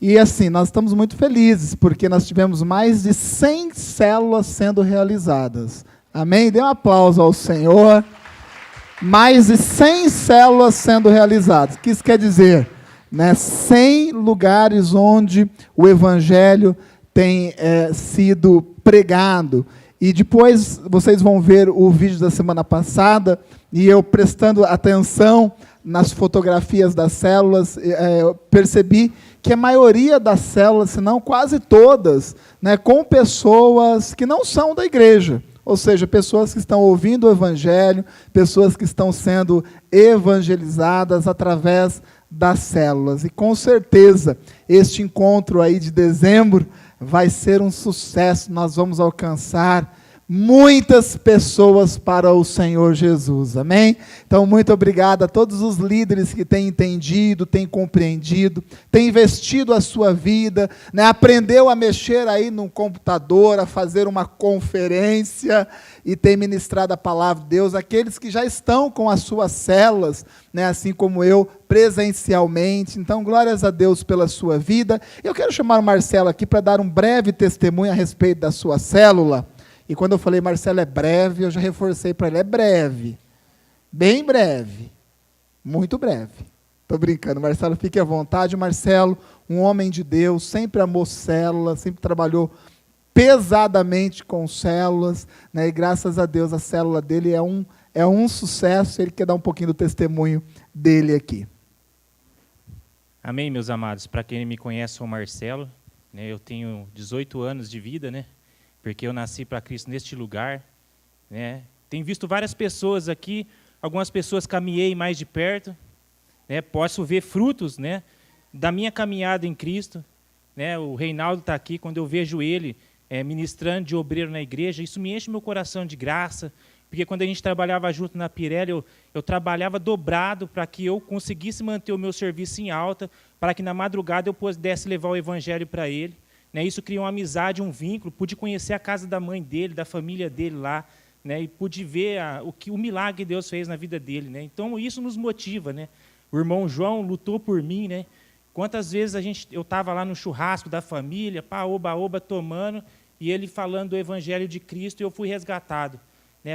E assim, nós estamos muito felizes, porque nós tivemos mais de 100 células sendo realizadas. Amém? Dê um aplauso ao Senhor. Mais de 100 células sendo realizadas. O que isso quer dizer? 100 lugares onde o Evangelho tem sido pregado. E depois vocês vão ver o vídeo da semana passada, e eu prestando atenção nas fotografias das células, eu percebi que a maioria das células, se não quase todas, com pessoas que não são da igreja. Ou seja, pessoas que estão ouvindo o Evangelho, pessoas que estão sendo evangelizadas através das células. E com certeza, este encontro aí de dezembro vai ser um sucesso. Nós vamos alcançar muitas pessoas para o Senhor Jesus, amém? Então, muito obrigado a todos os líderes que têm entendido, têm compreendido, têm investido a sua vida, aprendeu a mexer aí no computador, a fazer uma conferência e tem ministrado a palavra de Deus, aqueles que já estão com as suas células, assim como eu, presencialmente. Então, glórias a Deus pela sua vida. Eu quero chamar o Marcelo aqui para dar um breve testemunho a respeito da sua célula. E quando eu falei, Marcelo, é breve, eu já reforcei para ele, é breve. Bem breve. Muito breve. Estou brincando, Marcelo, fique à vontade. Marcelo, um homem de Deus, sempre amou células, sempre trabalhou pesadamente com células, e graças a Deus a célula dele é um sucesso. Ele quer dar um pouquinho do testemunho dele aqui. Amém, meus amados. Para quem me conhece, sou o Marcelo, eu tenho 18 anos de vida, porque eu nasci para Cristo neste lugar. Tenho visto várias pessoas aqui, algumas pessoas caminhei mais de perto, posso ver frutos da minha caminhada em Cristo. O Reinaldo está aqui, quando eu vejo ele ministrando de obreiro na igreja, isso me enche meu coração de graça, porque quando a gente trabalhava junto na Pirelli, eu trabalhava dobrado para que eu conseguisse manter o meu serviço em alta, para que na madrugada eu pudesse levar o evangelho para ele. Isso criou uma amizade, um vínculo. Pude conhecer a casa da mãe dele, da família dele lá, e pude ver o milagre que Deus fez na vida dele. Então, isso nos motiva. O irmão João lutou por mim. Quantas vezes eu estava lá no churrasco da família, oba-oba, tomando, e ele falando do Evangelho de Cristo, e eu fui resgatado.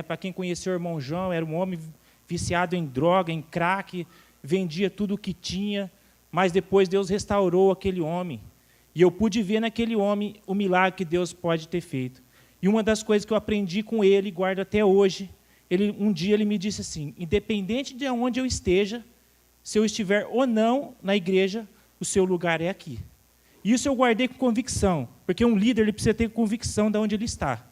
Para quem conheceu o irmão João, era um homem viciado em droga, em crack, vendia tudo o que tinha, mas depois Deus restaurou aquele homem. E eu pude ver naquele homem o milagre que Deus pode ter feito. E uma das coisas que eu aprendi com ele, guardo até hoje, um dia ele me disse assim, independente de onde eu esteja, se eu estiver ou não na igreja, o seu lugar é aqui. Isso eu guardei com convicção, porque um líder ele precisa ter convicção de onde ele está.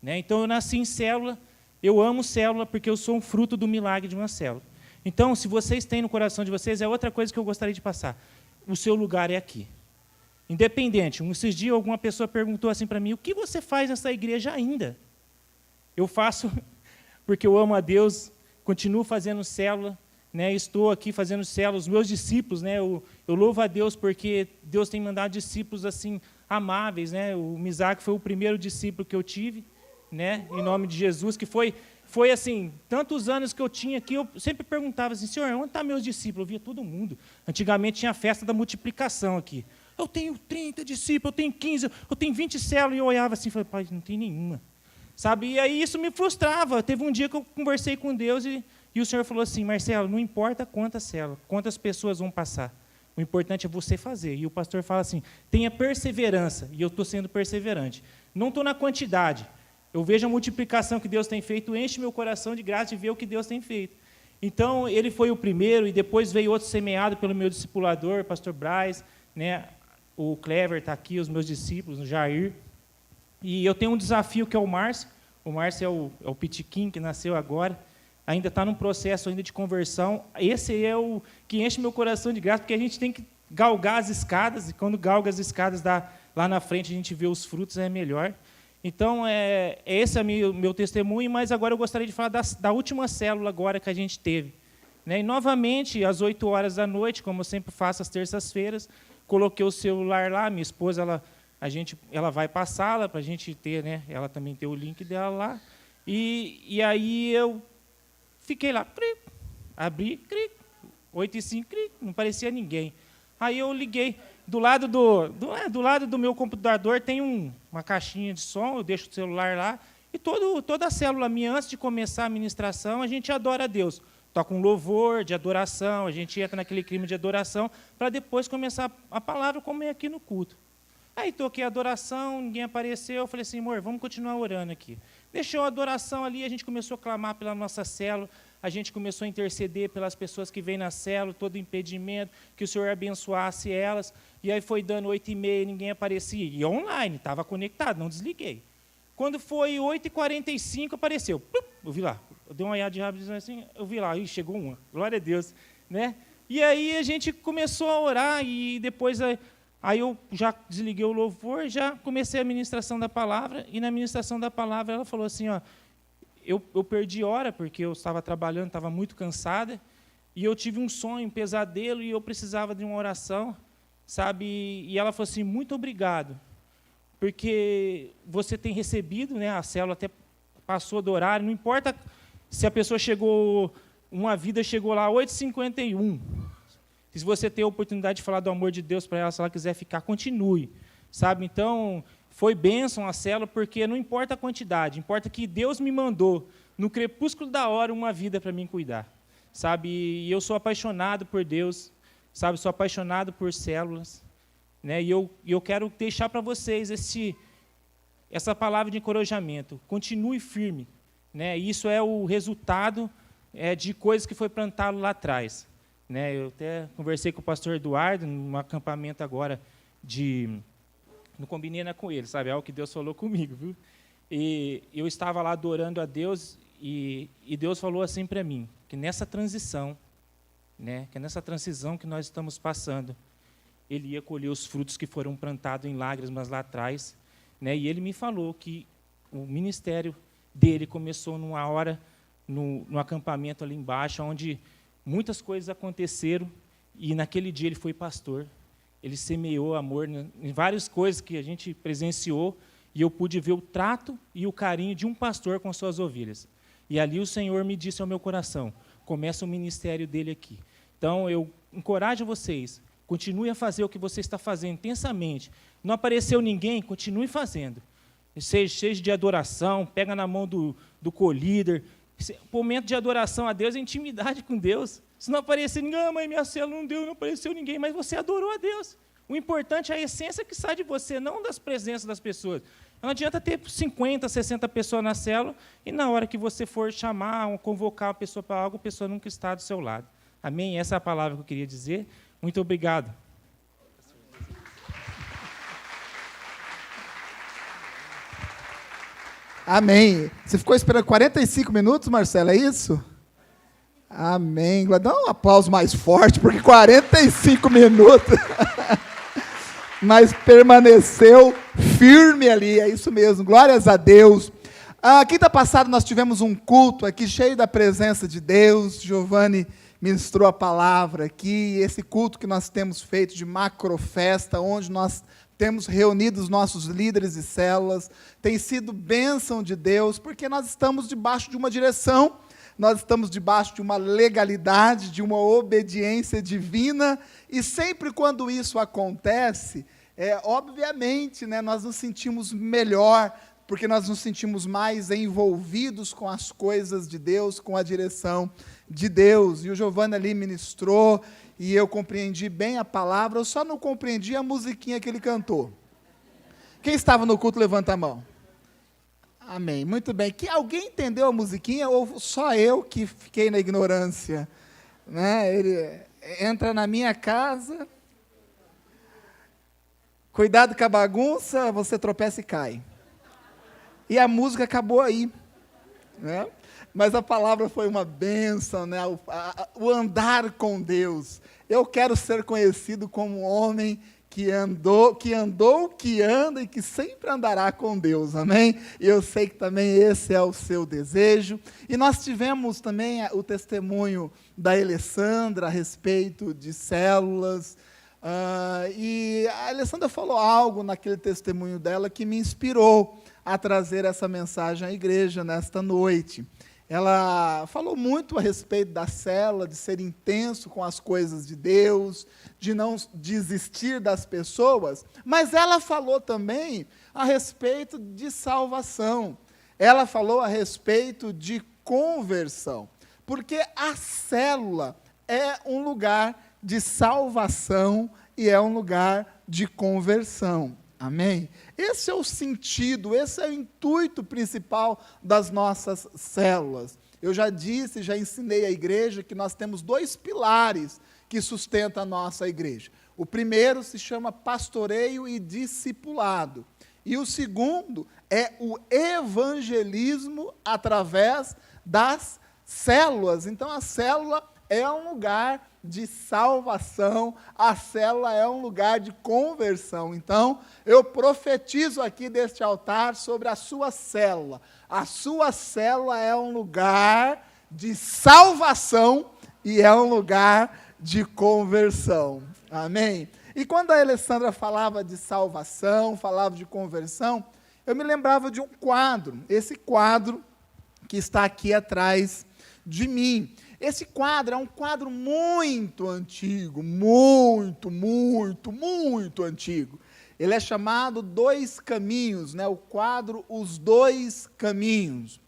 Então eu nasci em célula, eu amo célula porque eu sou um fruto do milagre de uma célula. Então, se vocês têm no coração de vocês, é outra coisa que eu gostaria de passar. O seu lugar é aqui. Independente, esses dias alguma pessoa perguntou assim para mim, o que você faz nessa igreja ainda? Eu faço porque eu amo a Deus, continuo fazendo célula, estou aqui fazendo célula, os meus discípulos, eu louvo a Deus porque Deus tem mandado discípulos assim, amáveis, o Misaque foi o primeiro discípulo que eu tive, em nome de Jesus, que foi assim, tantos anos que eu tinha aqui, eu sempre perguntava assim, Senhor, onde estão meus discípulos? Eu via todo mundo. Antigamente tinha a festa da multiplicação aqui. Eu tenho 30 discípulos, eu tenho 15, eu tenho 20 células, e eu olhava assim e falei, pai, não tem nenhuma. Sabe? E aí isso me frustrava. Teve um dia que eu conversei com Deus e o Senhor falou assim, Marcelo, não importa quantas células, quantas pessoas vão passar, o importante é você fazer. E o pastor fala assim, tenha perseverança, e eu estou sendo perseverante. Não estou na quantidade. Eu vejo a multiplicação que Deus tem feito, enche meu coração de graça de ver o que Deus tem feito. Então, ele foi o primeiro, e depois veio outro semeado pelo meu discipulador, pastor Braz, o Clever está aqui, os meus discípulos, o Jair. E eu tenho um desafio que é o Márcio. O Márcio é o pitiquim que nasceu agora. Ainda está num processo ainda de conversão. Esse é o que enche meu coração de graça, porque a gente tem que galgar as escadas, e quando galga as escadas lá na frente, a gente vê os frutos, é melhor. Então, esse é o meu testemunho, mas agora eu gostaria de falar da última célula agora que a gente teve. E, novamente, às 8 horas da noite, como eu sempre faço às terças-feiras, coloquei o celular lá, minha esposa, ela vai para a sala para a gente ter, ela também tem o link dela lá, e aí eu fiquei lá, abri, 8h05, não parecia ninguém. Aí eu liguei, do lado do meu computador tem uma caixinha de som, eu deixo o celular lá, e toda a célula minha, antes de começar a ministração, a gente adora a Deus. Toca um louvor de adoração, a gente entra naquele clima de adoração, para depois começar a palavra, como é aqui no culto. Aí toquei a adoração, ninguém apareceu, eu falei assim, amor, vamos continuar orando aqui. Deixou a adoração ali, a gente começou a clamar pela nossa célula, a gente começou a interceder pelas pessoas que vêm na célula, todo impedimento, que o Senhor abençoasse elas, e aí foi dando 8h30, ninguém aparecia, e online, estava conectado, não desliguei. Quando foi 8h45, apareceu, eu vi lá, eu dei uma olhada de rápido assim, eu vi lá, chegou uma, glória a Deus, né? E aí a gente começou a orar, e depois aí eu já desliguei o louvor, já comecei a ministração da palavra, e na ministração da palavra ela falou assim, ó, eu perdi hora, porque eu estava trabalhando, estava muito cansada, e eu tive um sonho, um pesadelo, e eu precisava de uma oração, sabe? E ela falou assim, muito obrigado, porque você tem recebido, né, a célula até passou do horário, não importa se a pessoa chegou, uma vida chegou lá 8h51, se você tem a oportunidade de falar do amor de Deus para ela, se ela quiser ficar, continue, sabe? Então, foi bênção a célula, porque não importa a quantidade, importa que Deus me mandou, no crepúsculo da hora, uma vida para mim cuidar, sabe? E eu sou apaixonado por Deus, sabe? Sou apaixonado por células, né? E eu quero deixar para vocês essa palavra de encorajamento. Continue firme, né? Isso é o resultado de coisas que foi plantado lá atrás, né? Eu até conversei com o pastor Eduardo num acampamento agora não combinei com ele, sabe? É algo que Deus falou comigo, viu? E eu estava lá adorando a Deus e Deus falou assim para mim, que nessa transição, né? Que nessa transição que nós estamos passando, Ele ia colher os frutos que foram plantados em lágrimas lá atrás, né? E Ele me falou que o ministério dele começou numa hora no acampamento ali embaixo, onde muitas coisas aconteceram, e naquele dia ele foi pastor. Ele semeou amor em várias coisas que a gente presenciou, e eu pude ver o trato e o carinho de um pastor com suas ovelhas. E ali o Senhor me disse ao meu coração, começa o ministério dele aqui. Então, eu encorajo vocês, continue a fazer o que você está fazendo intensamente. Não apareceu ninguém, continue fazendo. Seja de adoração, pega na mão do co-líder. O momento de adoração a Deus é intimidade com Deus. Se não aparecer ninguém, mãe, minha célula não deu, não apareceu ninguém, mas você adorou a Deus. O importante é a essência que sai de você, não das presenças das pessoas. Não adianta ter 50, 60 pessoas na célula, e na hora que você for chamar ou convocar a pessoa para algo, a pessoa nunca está do seu lado. Amém? Essa é a palavra que eu queria dizer. Muito obrigado. Amém. Você ficou esperando 45 minutos, Marcelo, é isso? Amém. Dá um aplauso mais forte, porque 45 minutos. Mas permaneceu firme ali, é isso mesmo. Glórias a Deus. Quinta passada nós tivemos um culto aqui cheio da presença de Deus. Giovanni ministrou a palavra aqui. Esse culto que nós temos feito de macrofesta, onde nós temos reunido os nossos líderes e células, tem sido bênção de Deus, porque nós estamos debaixo de uma direção, nós estamos debaixo de uma legalidade, de uma obediência divina, e sempre quando isso acontece, obviamente, né, nós nos sentimos melhor, porque nós nos sentimos mais envolvidos com as coisas de Deus, com a direção de Deus. E o Giovanni ali ministrou, e eu compreendi bem a palavra, eu só não compreendi a musiquinha que ele cantou. Quem estava no culto, levanta a mão. Amém, muito bem. Que alguém entendeu a musiquinha, ou só eu que fiquei na ignorância? Né? Ele entra na minha casa, cuidado com a bagunça, você tropeça e cai. E a música acabou aí, né? Mas a palavra foi uma bênção, né? O andar com Deus. Eu quero ser conhecido como um homem que anda e que sempre andará com Deus, amém? E eu sei que também esse é o seu desejo. E nós tivemos também o testemunho da Alessandra a respeito de células, e a Alessandra falou algo naquele testemunho dela que me inspirou a trazer essa mensagem à igreja nesta noite. Ela falou muito a respeito da célula, de ser intenso com as coisas de Deus, de não desistir das pessoas, mas ela falou também a respeito de salvação. Ela falou a respeito de conversão, porque a célula é um lugar de salvação e é um lugar de conversão. Amém? Esse é o sentido, esse é o intuito principal das nossas células. Eu já disse, já ensinei à igreja que nós temos 2 pilares que sustentam a nossa igreja. O primeiro se chama pastoreio e discipulado. E o segundo é o evangelismo através das células. Então, a célula é um lugar de salvação, a célula é um lugar de conversão. Então, eu profetizo aqui deste altar sobre a sua célula. A sua célula é um lugar de salvação e é um lugar de conversão. Amém? E quando a Alessandra falava de salvação, falava de conversão, eu me lembrava de um quadro, esse quadro que está aqui atrás de mim. Esse quadro é um quadro muito antigo, muito antigo. Ele é chamado Dois Caminhos, né? O quadro Os Dois Caminhos.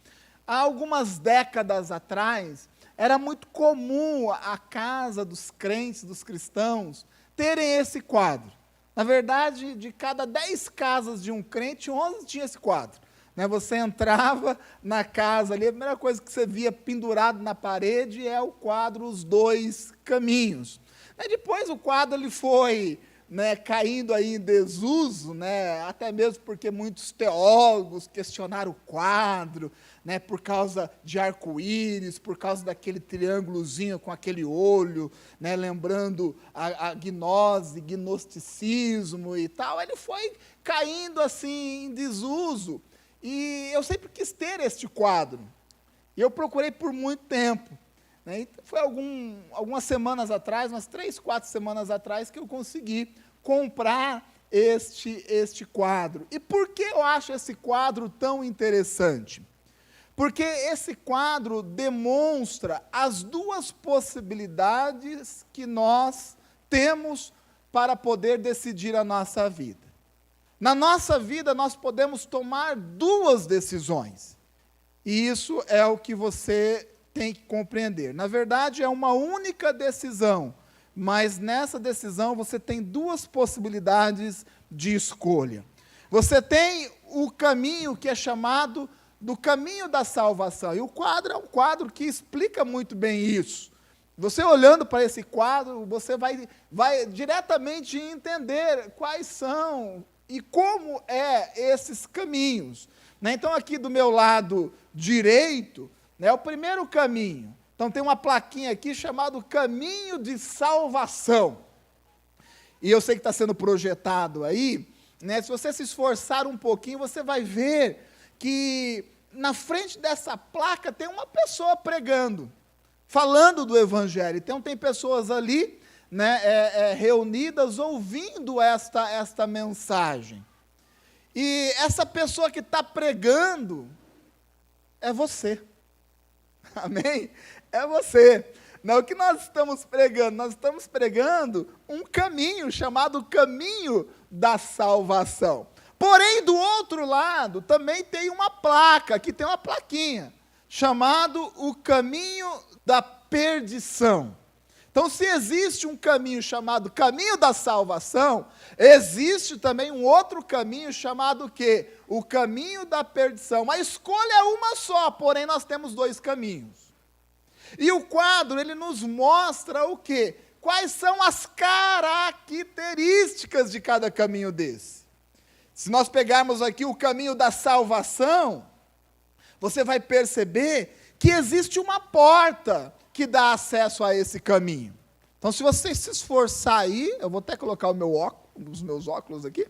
Há algumas décadas atrás, era muito comum a casa dos crentes, dos cristãos, terem esse quadro. Na verdade, de cada 10 casas de um crente, 11 tinha esse quadro. Você entrava na casa ali, a primeira coisa que você via pendurado na parede é o quadro Os Dois Caminhos. Depois o quadro ele foi caindo aí em desuso, até mesmo porque muitos teólogos questionaram o quadro, por causa de arco-íris, por causa daquele triângulozinho com aquele olho, lembrando a gnose, gnosticismo e tal. Ele foi caindo assim em desuso. E eu sempre quis ter este quadro. E eu procurei por muito tempo. Então, foi algumas semanas atrás, umas 3, 4 semanas atrás, que eu consegui comprar este quadro. E por que eu acho esse quadro tão interessante? Porque esse quadro demonstra as 2 possibilidades que nós temos para poder decidir a nossa vida. Na nossa vida, nós podemos tomar 2 decisões. E isso é o que você tem que compreender. Na verdade, é uma única decisão, mas nessa decisão você tem 2 possibilidades de escolha. Você tem o caminho que é chamado do caminho da salvação. E o quadro é um quadro que explica muito bem isso. Você olhando para esse quadro, você vai diretamente entender quais são e como esses caminhos. Então, aqui do meu lado direito, é o primeiro caminho. Então, tem uma plaquinha aqui chamada Caminho de Salvação. E eu sei que está sendo projetado aí. Se você se esforçar um pouquinho, você vai ver que na frente dessa placa tem uma pessoa pregando, falando do Evangelho. Então, tem pessoas ali reunidas ouvindo esta mensagem. E essa pessoa que está pregando é você. Amém? É você. Não, o que nós estamos pregando? Nós estamos pregando um caminho chamado caminho da salvação. Porém, do outro lado, também tem uma placa, aqui tem uma plaquinha, chamado o caminho da perdição. Então, se existe um caminho chamado caminho da salvação, existe também um outro caminho chamado o quê? O caminho da perdição. A escolha é uma só, porém nós temos 2 caminhos. E o quadro, ele nos mostra o quê? Quais são as características de cada caminho desse. Se nós pegarmos aqui o caminho da salvação, você vai perceber que existe uma porta que dá acesso a esse caminho. Então, se você se esforçar aí, eu vou até colocar os meus óculos aqui,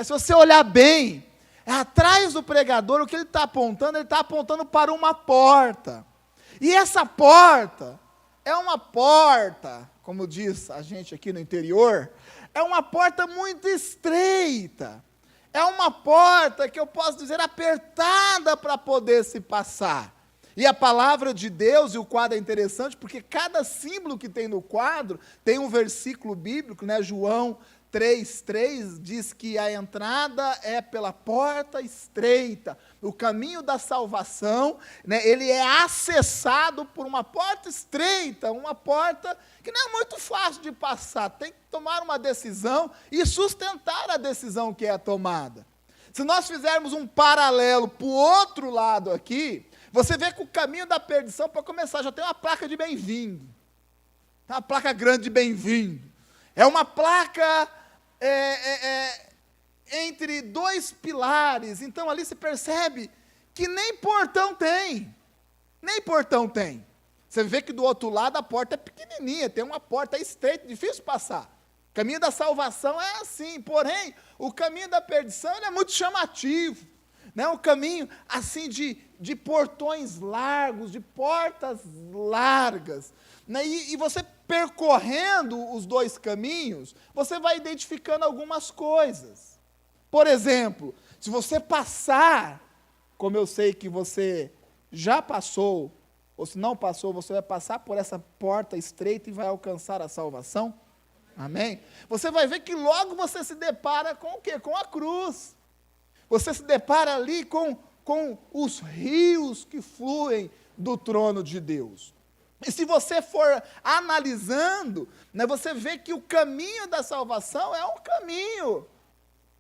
se você olhar bem, atrás do pregador, o que ele está apontando? Ele está apontando para uma porta. E essa porta é uma porta, como diz a gente aqui no interior, é uma porta muito estreita. É uma porta que eu posso dizer apertada para poder se passar. E a palavra de Deus, e o quadro é interessante, porque cada símbolo que tem no quadro, tem um versículo bíblico, né? João 3,3 diz que a entrada é pela porta estreita, o caminho da salvação, né? Ele é acessado por uma porta estreita, uma porta que não é muito fácil de passar, tem que tomar uma decisão e sustentar a decisão que é tomada. Se nós fizermos um paralelo para o outro lado aqui, você vê que o caminho da perdição, para começar, já tem uma placa de bem-vindo. Uma placa grande de bem-vindo. É uma placa entre dois pilares. Então, ali se percebe que nem portão tem. Nem portão tem. Você vê que do outro lado a porta é pequenininha, tem uma porta estreita, difícil passar. O caminho da salvação é assim. Porém, o caminho da perdição ele é muito chamativo. Né? Um caminho assim de portões largos, de portas largas. Né? E você percorrendo os dois caminhos, você vai identificando algumas coisas. Por exemplo, se você passar, como eu sei que você já passou, ou se não passou, você vai passar por essa porta estreita e vai alcançar a salvação. Amém? Você vai ver que logo você se depara com o quê? Com a cruz. Você se depara ali com os rios que fluem do trono de Deus. E se você for analisando, né, você vê que o caminho da salvação é um caminho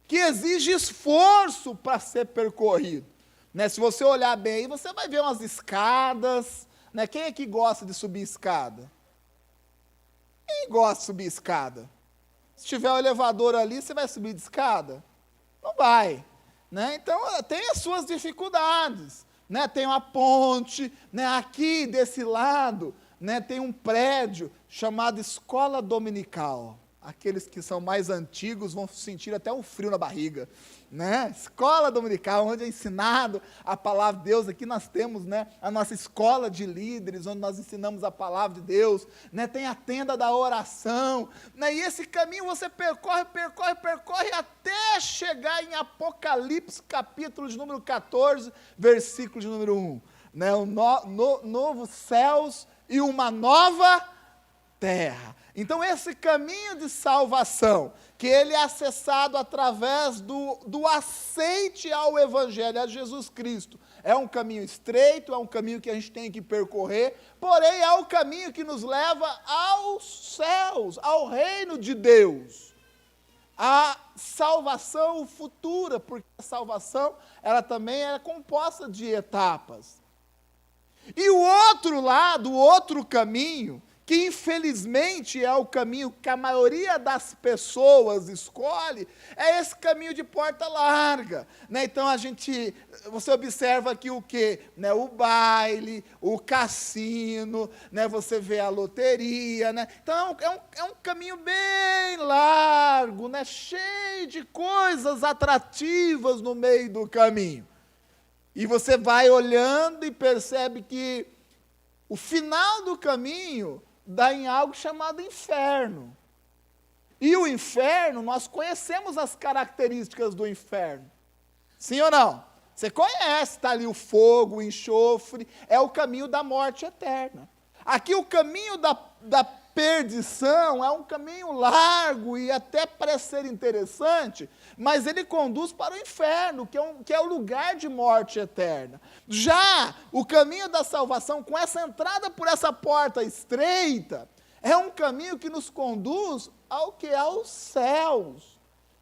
que exige esforço para ser percorrido. Né? Se você olhar bem aí, você vai ver umas escadas. Né? Quem é que gosta de subir escada? Quem gosta de subir escada? Se tiver um elevador ali, você vai subir de escada? Não vai. Né? Então, tem as suas dificuldades. Né? Tem uma ponte, né? Aqui desse lado, né? Tem um prédio chamado Escola Dominical. Aqueles que são mais antigos vão sentir até um frio na barriga. Né? Escola Dominical, onde é ensinado a palavra de Deus. Aqui nós temos, né, a nossa escola de líderes, onde nós ensinamos a palavra de Deus. Né? Tem a tenda da oração. Né? E esse caminho você percorre até chegar em Apocalipse, capítulo de número 14, versículo de número 1. Né? Novos céus e uma nova terra. Então, esse caminho de salvação, que ele é acessado através do aceite ao Evangelho, a Jesus Cristo, é um caminho estreito, é um caminho que a gente tem que percorrer, porém é o caminho que nos leva aos céus, ao reino de Deus. A salvação futura, porque a salvação, ela também é composta de etapas. E o outro lado, o outro caminho, que infelizmente é o caminho que a maioria das pessoas escolhe, é esse caminho de porta larga. Né? Então, você observa aqui o quê? Né? O baile, o cassino, né? Você vê a loteria. Né? Então, é um caminho bem largo, né? Cheio de coisas atrativas no meio do caminho. E você vai olhando e percebe que o final do caminho dá em algo chamado inferno. E o inferno, nós conhecemos as características do inferno. Sim ou não? Você conhece, está ali o fogo, o enxofre, é o caminho da morte eterna. Aqui o caminho da perdição é um caminho largo e até parece ser interessante, mas ele conduz para o inferno, que é o lugar de morte eterna. Já o caminho da salvação, com essa entrada por essa porta estreita, é um caminho que nos conduz ao que? Aos céus.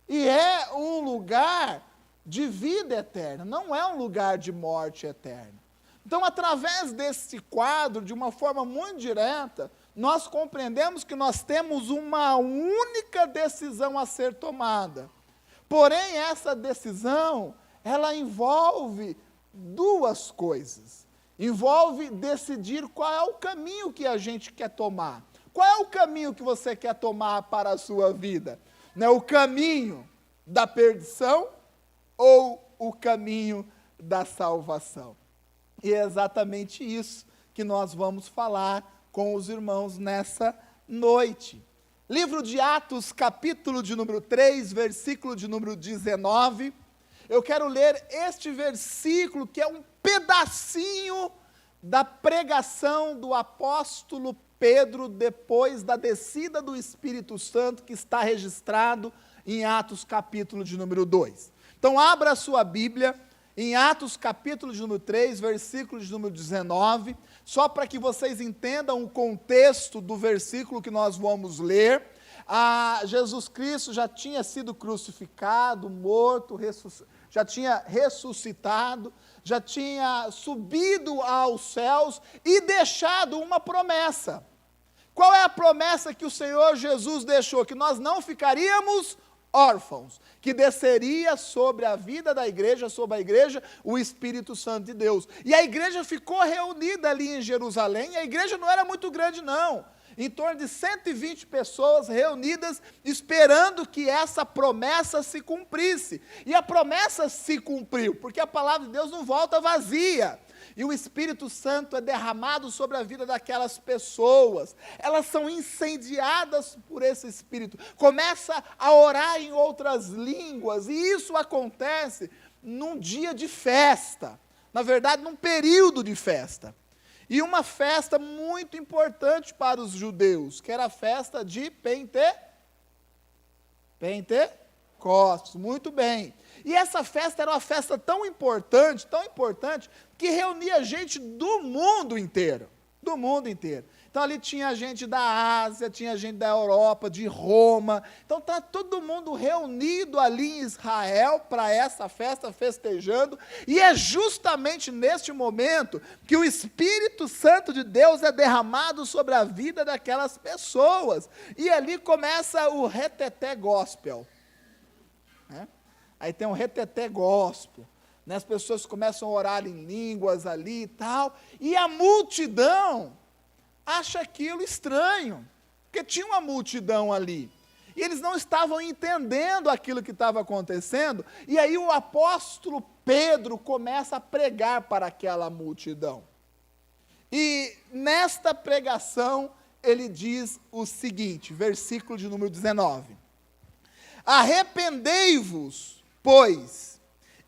E é um lugar de vida eterna, não é um lugar de morte eterna. Então, através desse quadro, de uma forma muito direta, nós compreendemos que nós temos uma única decisão a ser tomada. Porém, essa decisão, ela envolve duas coisas. Envolve decidir qual é o caminho que a gente quer tomar. Qual é o caminho que você quer tomar para a sua vida? Né? O caminho da perdição ou o caminho da salvação? E é exatamente isso que nós vamos falar com os irmãos nessa noite. Livro de Atos, capítulo de número 3, versículo de número 19. Eu quero ler este versículo, que é um pedacinho da pregação do apóstolo Pedro depois da descida do Espírito Santo, que está registrado em Atos capítulo de número 2. Então abra a sua Bíblia em Atos capítulo de número 3, versículo de número 19, só para que vocês entendam o contexto do versículo que nós vamos ler. Jesus Cristo já tinha sido crucificado, morto, já tinha ressuscitado, já tinha subido aos céus e deixado uma promessa. Qual é a promessa que o Senhor Jesus deixou? Que nós não ficaríamos órfãos, que desceria sobre a vida da igreja, sobre a igreja, o Espírito Santo de Deus. E a igreja ficou reunida ali em Jerusalém, e a igreja não era muito grande não, em torno de 120 pessoas reunidas, esperando que essa promessa se cumprisse. E a promessa se cumpriu, porque a palavra de Deus não volta vazia. E o Espírito Santo é derramado sobre a vida daquelas pessoas. Elas são incendiadas por esse Espírito. Começa a orar em outras línguas. E isso acontece num dia de festa. Na verdade, num período de festa. E uma festa muito importante para os judeus, que era a festa de Pentecostes. Muito bem. E essa festa era uma festa tão importante, que reunia gente do mundo inteiro. Do mundo inteiro. Então ali tinha gente da Ásia, tinha gente da Europa, de Roma. Então está todo mundo reunido ali em Israel para essa festa, festejando. E é justamente neste momento que o Espírito Santo de Deus é derramado sobre a vida daquelas pessoas. E ali começa o reteté gospel. Né? Aí tem um reteté gospel, né? As pessoas começam a orar em línguas ali e tal, e a multidão acha aquilo estranho, porque tinha uma multidão ali, e eles não estavam entendendo aquilo que estava acontecendo, e aí o apóstolo Pedro começa a pregar para aquela multidão. E nesta pregação ele diz o seguinte, versículo de número 19: arrependei-vos, pois,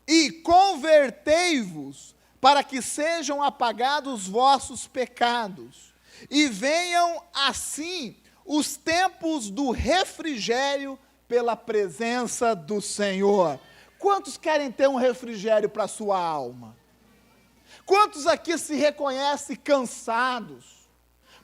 e convertei-vos, para que sejam apagados vossos pecados, e venham assim os tempos do refrigério pela presença do Senhor. Quantos querem ter um refrigério para a sua alma? Quantos aqui se reconhecem cansados?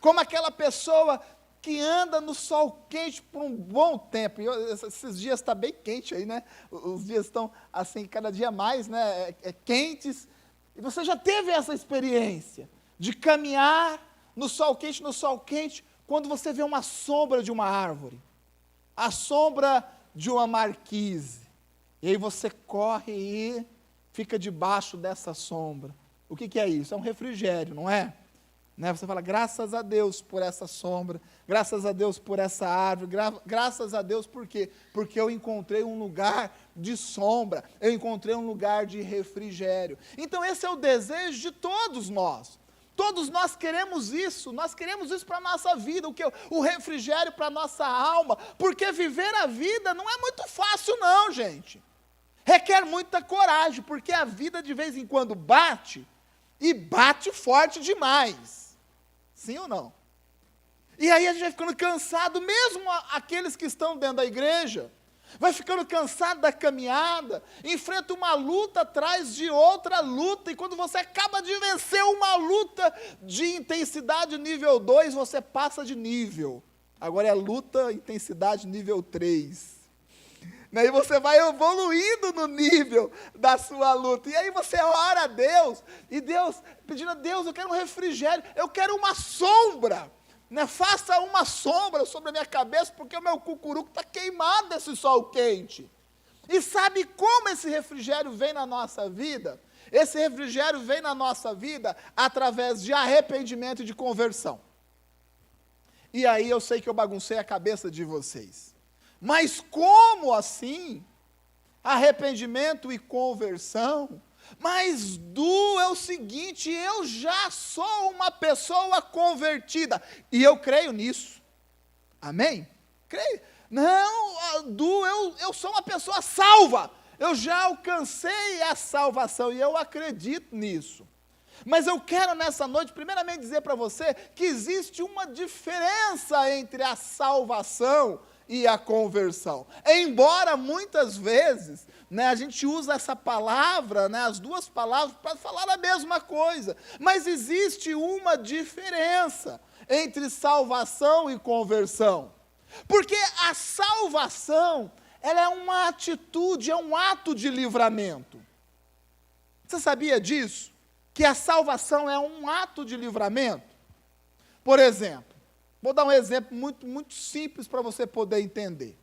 Como aquela pessoa que anda no sol quente por um bom tempo. E esses dias está bem quente aí, né? Os dias estão assim, cada dia mais, né? Quentes. E você já teve essa experiência de caminhar no sol quente, quando você vê uma sombra de uma árvore, a sombra de uma marquise. E aí você corre e fica debaixo dessa sombra. O que é isso? É um refrigério, não é? Né? Você fala, graças a Deus por essa sombra, graças a Deus por essa árvore, graças a Deus por quê? Porque eu encontrei um lugar de sombra, eu encontrei um lugar de refrigério. Então esse é o desejo de todos nós queremos isso para a nossa vida, o refrigério para a nossa alma, porque viver a vida não é muito fácil não, gente. Requer muita coragem, porque a vida de vez em quando bate, e bate forte demais. Sim ou não? E aí a gente vai ficando cansado, mesmo aqueles que estão dentro da igreja, vai ficando cansado da caminhada, enfrenta uma luta atrás de outra luta, e quando você acaba de vencer uma luta de intensidade nível 2, você passa de nível. Agora é luta, intensidade nível 3. E aí você vai evoluindo no nível da sua luta. E aí você ora a Deus, e Deus, pedindo a Deus, eu quero um refrigério, eu quero uma sombra. Né? Faça uma sombra sobre a minha cabeça, porque o meu cucuruco está queimado desse sol quente. E sabe como esse refrigério vem na nossa vida? Esse refrigério vem na nossa vida através de arrependimento e de conversão. E aí eu sei que eu baguncei a cabeça de vocês. Mas como assim? Arrependimento e conversão? Mas é o seguinte, eu já sou uma pessoa convertida, e eu creio nisso. Amém? Creio. Não, eu sou uma pessoa salva, eu já alcancei a salvação, e eu acredito nisso. Mas eu quero nessa noite, primeiramente, dizer para você que existe uma diferença entre a salvação e a conversão. Embora muitas vezes, a gente usa essa palavra, as duas palavras, para falar a mesma coisa. Mas existe uma diferença entre salvação e conversão. Porque a salvação, ela é uma atitude, é um ato de livramento. Você sabia disso? Que a salvação é um ato de livramento? Por exemplo, vou dar um exemplo muito, muito simples para você poder entender.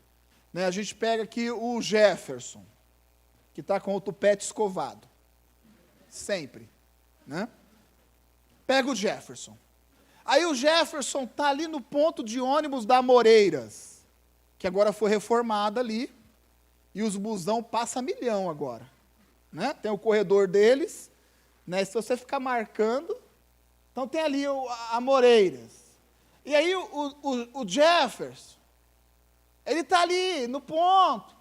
A gente pega aqui o Jefferson, que está com o tupete escovado. Sempre. Pega o Jefferson. Aí o Jefferson está ali no ponto de ônibus da Moreiras, que agora foi reformada ali, e os busão passam milhão agora. Tem o corredor deles, se você ficar marcando, então tem ali a Moreiras. E aí o Jefferson, ele está ali no ponto,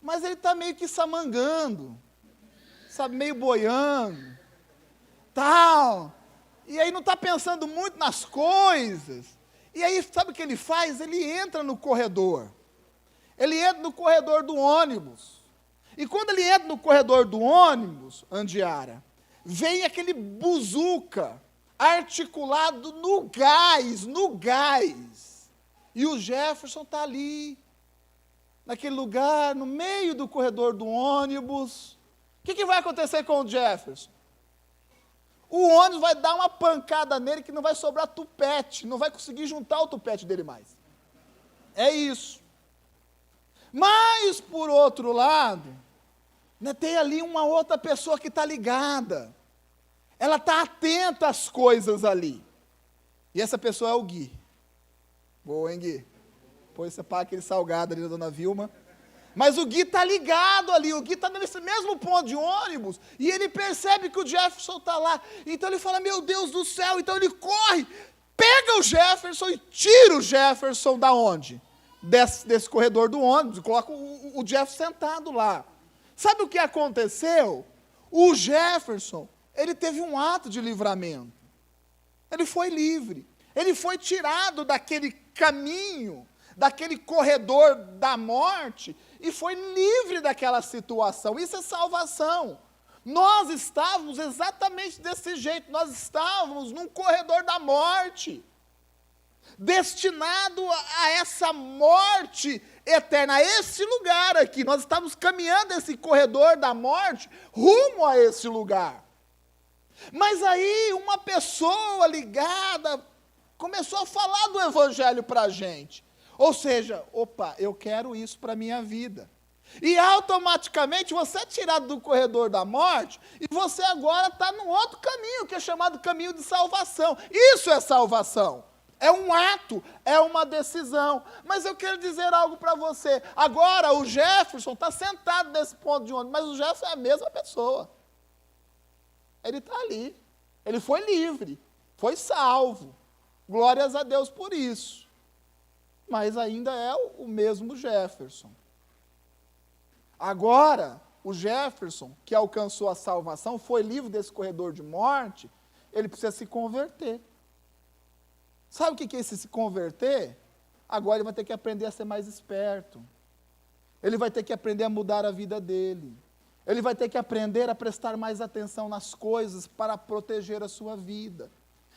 mas ele está meio que samangando, sabe, meio boiando, tal. E aí não está pensando muito nas coisas. E aí, sabe o que ele faz? Ele entra no corredor. Ele entra no corredor do ônibus. E quando ele entra no corredor do ônibus, Andiara, vem aquele buzuca articulado no gás. E o Jefferson está ali, naquele lugar, no meio do corredor do ônibus. O que vai acontecer com o Jefferson? O ônibus vai dar uma pancada nele que não vai sobrar tupete, não vai conseguir juntar o tupete dele mais. É isso. Mas, por outro lado, tem ali uma outra pessoa que está ligada. Ela está atenta às coisas ali. E essa pessoa é o Gui. Boa, hein, Gui? Depois você paga aquele salgado ali da dona Vilma. Mas o Gui está ligado ali, o Gui está nesse mesmo ponto de ônibus, e ele percebe que o Jefferson está lá. Então ele fala, meu Deus do céu, então ele corre, pega o Jefferson e tira o Jefferson da onde? Desse corredor do ônibus, e coloca o Jefferson sentado lá. Sabe o que aconteceu? O Jefferson, ele teve um ato de livramento. Ele foi livre. Ele foi tirado daquele caminho, daquele corredor da morte, e foi livre daquela situação. Isso é salvação. Nós estávamos exatamente desse jeito, nós estávamos num corredor da morte, destinado a essa morte eterna, a esse lugar aqui. Nós estávamos caminhando esse corredor da morte, rumo a esse lugar. Mas aí uma pessoa ligada começou a falar do evangelho para a gente. Ou seja, opa, eu quero isso para a minha vida. E automaticamente você é tirado do corredor da morte e você agora está num outro caminho, que é chamado caminho de salvação. Isso é salvação. É um ato, é uma decisão. Mas eu quero dizer algo para você. Agora o Jefferson está sentado nesse ponto de ônibus, mas o Jefferson é a mesma pessoa. Ele está ali. Ele foi livre, foi salvo. Glórias a Deus por isso. Mas ainda é o mesmo Jefferson. Agora, o Jefferson, que alcançou a salvação, foi livre desse corredor de morte, ele precisa se converter. Sabe o que é esse se converter? Agora ele vai ter que aprender a ser mais esperto. Ele vai ter que aprender a mudar a vida dele. Ele vai ter que aprender a prestar mais atenção nas coisas para proteger a sua vida.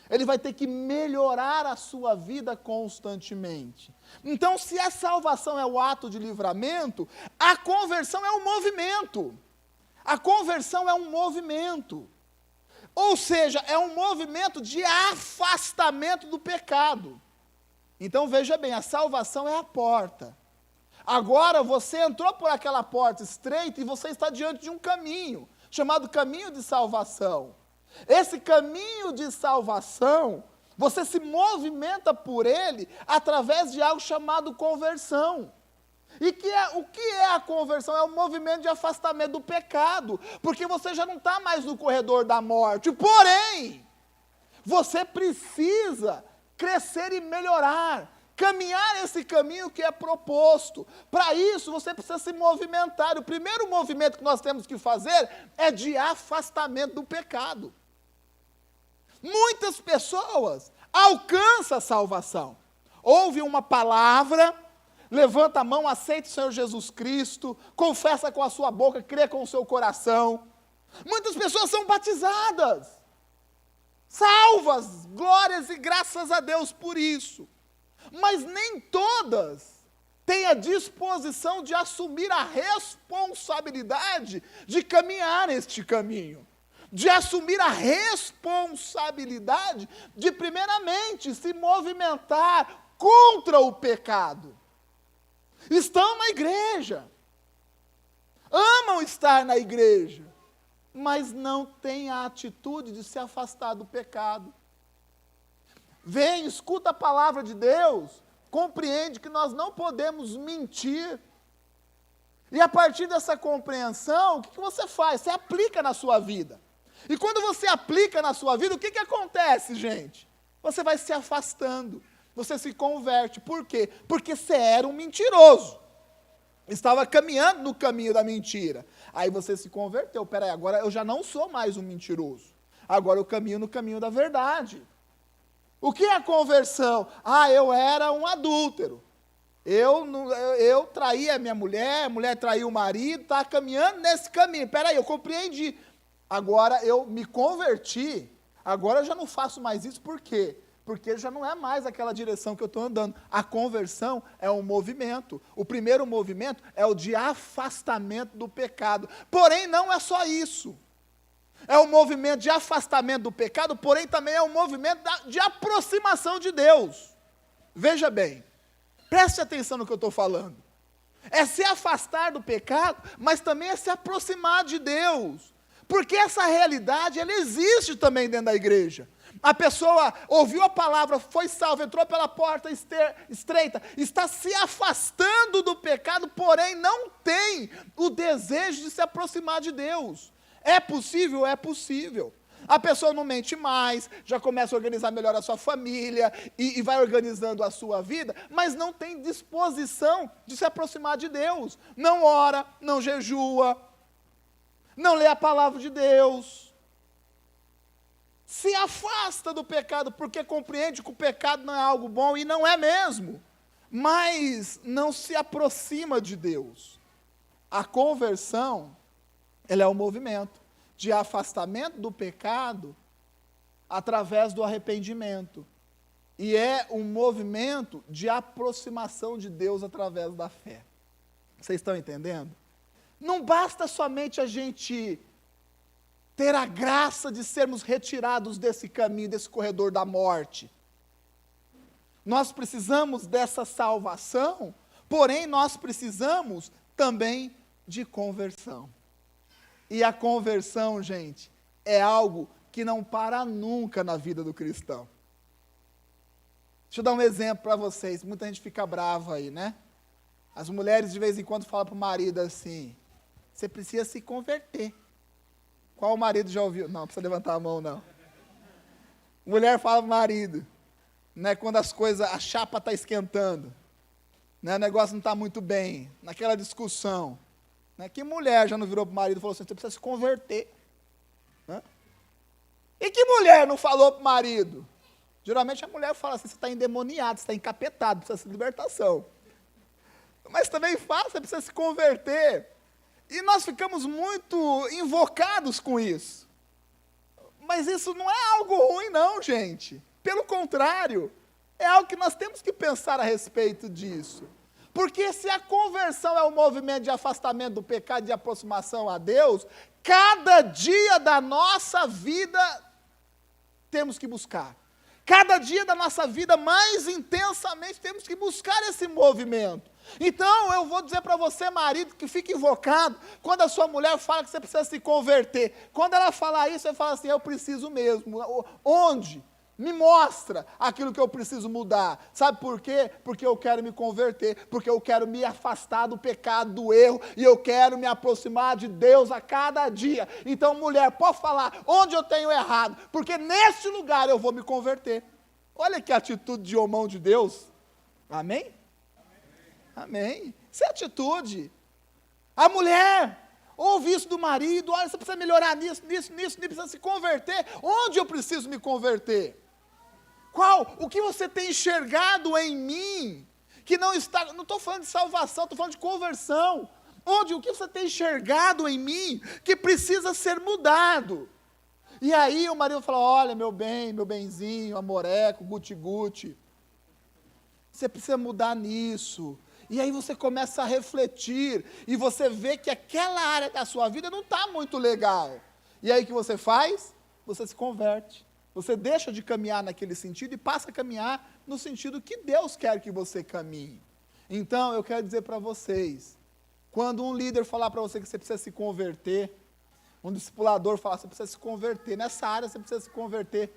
Ele vai ter que melhorar a sua vida constantemente. Então, se a salvação é o ato de livramento, a conversão é um movimento. A conversão é um movimento. Ou seja, é um movimento de afastamento do pecado. Então, veja bem, a salvação é a porta. Agora, você entrou por aquela porta estreita e você está diante de um caminho, chamado caminho de salvação. Esse caminho de salvação, você se movimenta por ele através de algo chamado conversão. E o que é a conversão? É um movimento de afastamento do pecado, porque você já não está mais no corredor da morte. Porém, você precisa crescer e melhorar, caminhar esse caminho que é proposto. Para isso, você precisa se movimentar. O primeiro movimento que nós temos que fazer é de afastamento do pecado. Muitas pessoas alcançam a salvação. Ouve uma palavra, levanta a mão, aceita o Senhor Jesus Cristo, confessa com a sua boca, crê com o seu coração. Muitas pessoas são batizadas, salvas, glórias e graças a Deus por isso. Mas nem todas têm a disposição de assumir a responsabilidade de caminhar este caminho. De assumir a responsabilidade de, primeiramente, se movimentar contra o pecado. Estão na igreja, amam estar na igreja, mas não têm a atitude de se afastar do pecado. Vem, escuta a palavra de Deus, compreende que nós não podemos mentir. E a partir dessa compreensão, o que você faz? Você aplica na sua vida. E quando você aplica na sua vida, o que acontece, gente? Você vai se afastando, você se converte. Por quê? Porque você era um mentiroso. Estava caminhando no caminho da mentira. Aí você se converteu. Peraí, agora eu já não sou mais um mentiroso. Agora eu caminho no caminho da verdade. O que é a conversão? Eu era um adúltero. Eu traí a mulher traiu o marido, estava caminhando nesse caminho. Peraí, eu compreendi. Agora eu me converti, agora eu já não faço mais isso, por quê? Porque já não é mais aquela direção que eu estou andando. A conversão é um movimento. O primeiro movimento é o de afastamento do pecado. Porém, não é só isso. É um movimento de afastamento do pecado, porém também é um movimento de aproximação de Deus. Veja bem, preste atenção no que eu estou falando. É se afastar do pecado, mas também é se aproximar de Deus. Porque essa realidade, ela existe também dentro da igreja. A pessoa ouviu a palavra, foi salva, entrou pela porta estreita, está se afastando do pecado, porém não tem o desejo de se aproximar de Deus. É possível? É possível. A pessoa não mente mais, já começa a organizar melhor a sua família e vai organizando a sua vida, mas não tem disposição de se aproximar de Deus. Não ora, não jejua, não lê a palavra de Deus, se afasta do pecado, porque compreende que o pecado não é algo bom, e não é mesmo, mas não se aproxima de Deus. A conversão, ela é um movimento de afastamento do pecado através do arrependimento, e é um movimento de aproximação de Deus através da fé. Vocês estão entendendo? Não basta somente a gente ter a graça de sermos retirados desse caminho, desse corredor da morte. Nós precisamos dessa salvação, porém nós precisamos também de conversão. E a conversão, gente, é algo que não para nunca na vida do cristão. Deixa eu dar um exemplo para vocês, muita gente fica brava aí, né? As mulheres de vez em quando falam para o marido assim: você precisa se converter. Qual marido já ouviu? Não precisa levantar a mão, não. Mulher fala para o marido, né, quando as coisas, a chapa está esquentando, né, o negócio não está muito bem, naquela discussão. Né, que mulher já não virou para o marido e falou assim: você precisa se converter? Né? E que mulher não falou para o marido? Geralmente a mulher fala assim: você está endemoniado, você está encapetado, precisa de libertação. Mas também fala, você precisa se converter. E nós ficamos muito invocados com isso. Mas isso não é algo ruim, não, gente. Pelo contrário, é algo que nós temos que pensar a respeito disso. Porque se a conversão é um movimento de afastamento do pecado e de aproximação a Deus, cada dia da nossa vida temos que buscar. Cada dia da nossa vida, mais intensamente, temos que buscar esse movimento. Então, eu vou dizer para você, marido, que fica invocado, quando a sua mulher fala que você precisa se converter. Quando ela falar isso, você fala assim: eu preciso mesmo. Onde? Me mostra aquilo que eu preciso mudar. Sabe por quê? Porque eu quero me converter, porque eu quero me afastar do pecado, do erro, e eu quero me aproximar de Deus a cada dia. Então, mulher, pode falar onde eu tenho errado, porque neste lugar eu vou me converter. Olha que atitude de homão de Deus. Amém? Amém. Isso é atitude. A mulher, Ouve isso do marido, olha, você precisa melhorar nisso, precisa se converter. Onde eu preciso me converter? O que você tem enxergado em mim, que não estou falando de salvação, estou falando de conversão. O que você tem enxergado em mim, que precisa ser mudado? E aí o marido fala, olha, meu bem, meu benzinho, amoreco, guti-guti, você precisa mudar nisso. E aí você começa a refletir, e você vê que aquela área da sua vida não está muito legal. E aí o que você faz? Você se converte. Você deixa de caminhar naquele sentido e passa a caminhar no sentido que Deus quer que você caminhe. Então, eu quero dizer para vocês, quando um líder falar para você que você precisa se converter, um discipulador falar, você precisa se converter, nessa área você precisa se converter,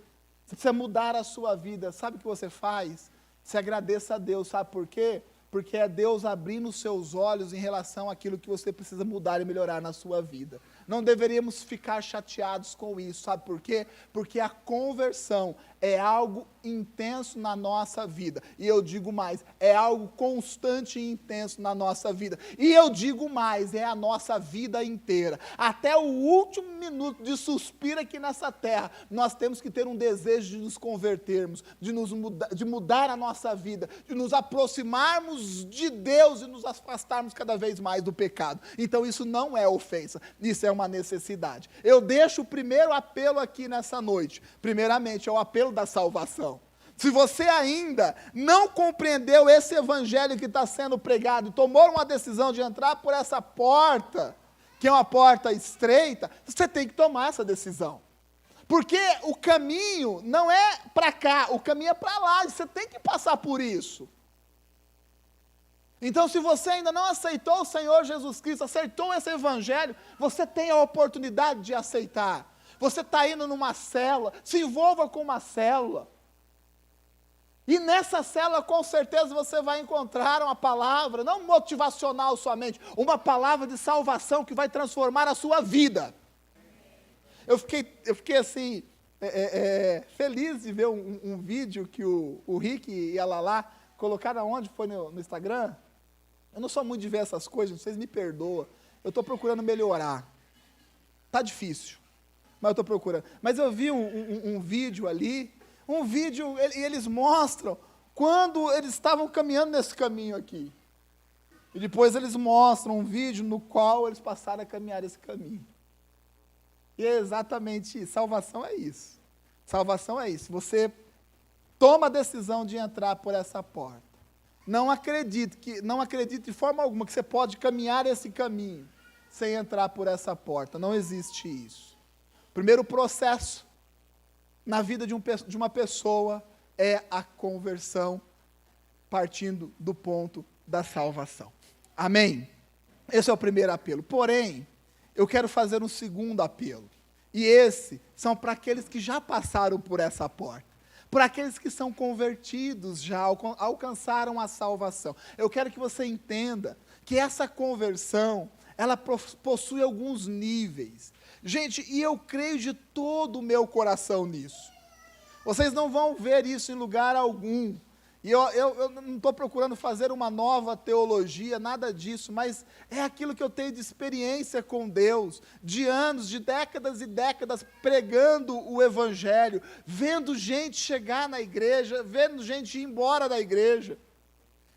você precisa mudar a sua vida, sabe o que você faz? Você agradeça a Deus, sabe por quê? Porque é Deus abrindo os seus olhos em relação àquilo que você precisa mudar e melhorar na sua vida. Não deveríamos ficar chateados com isso, sabe por quê? Porque a conversão é algo intenso na nossa vida. E eu digo mais, é algo constante e intenso na nossa vida. E eu digo mais, é a nossa vida inteira. Até o último minuto de suspiro aqui nessa terra, nós temos que ter um desejo de nos convertermos, de mudar a nossa vida, de nos aproximarmos de Deus e nos afastarmos cada vez mais do pecado. Então isso não é ofensa, isso é uma necessidade. Eu deixo o primeiro apelo aqui nessa noite. Primeiramente, é o apelo da salvação. Se você ainda não compreendeu esse evangelho que está sendo pregado, e tomou uma decisão de entrar por essa porta, que é uma porta estreita, você tem que tomar essa decisão. Porque o caminho não é para cá, o caminho é para lá, e você tem que passar por isso. Então, se você ainda não aceitou o Senhor Jesus Cristo, aceitou esse evangelho, você tem a oportunidade de aceitar. Você está indo numa célula, se envolva com uma célula. E nessa célula, com certeza, você vai encontrar uma palavra, não motivacional somente, uma palavra de salvação que vai transformar a sua vida. Eu fiquei assim, feliz de ver um vídeo que o Rick e a Lala colocaram onde? Foi no Instagram? Eu não sou muito de ver essas coisas, vocês me perdoam. Eu estou procurando melhorar. Está difícil, mas eu estou procurando. Mas eu vi um vídeo ali, e eles mostram quando eles estavam caminhando nesse caminho aqui. E depois eles mostram um vídeo no qual eles passaram a caminhar esse caminho. E é exatamente isso. Salvação é isso. Salvação é isso. Você toma a decisão de entrar por essa porta. Não acredite de forma alguma que você pode caminhar esse caminho sem entrar por essa porta. Não existe isso. O primeiro processo na vida de uma pessoa é a conversão, partindo do ponto da salvação. Amém? Esse é o primeiro apelo. Porém, eu quero fazer um segundo apelo. E esse são para aqueles que já passaram por essa porta. Para aqueles que são convertidos já, alcançaram a salvação. Eu quero que você entenda que essa conversão, ela possui alguns níveis. Gente, e eu creio de todo o meu coração nisso. Vocês não vão ver isso em lugar algum. E eu não estou procurando fazer uma nova teologia, nada disso, mas é aquilo que eu tenho de experiência com Deus, de anos, de décadas e décadas, pregando o Evangelho, vendo gente chegar na igreja, vendo gente ir embora da igreja,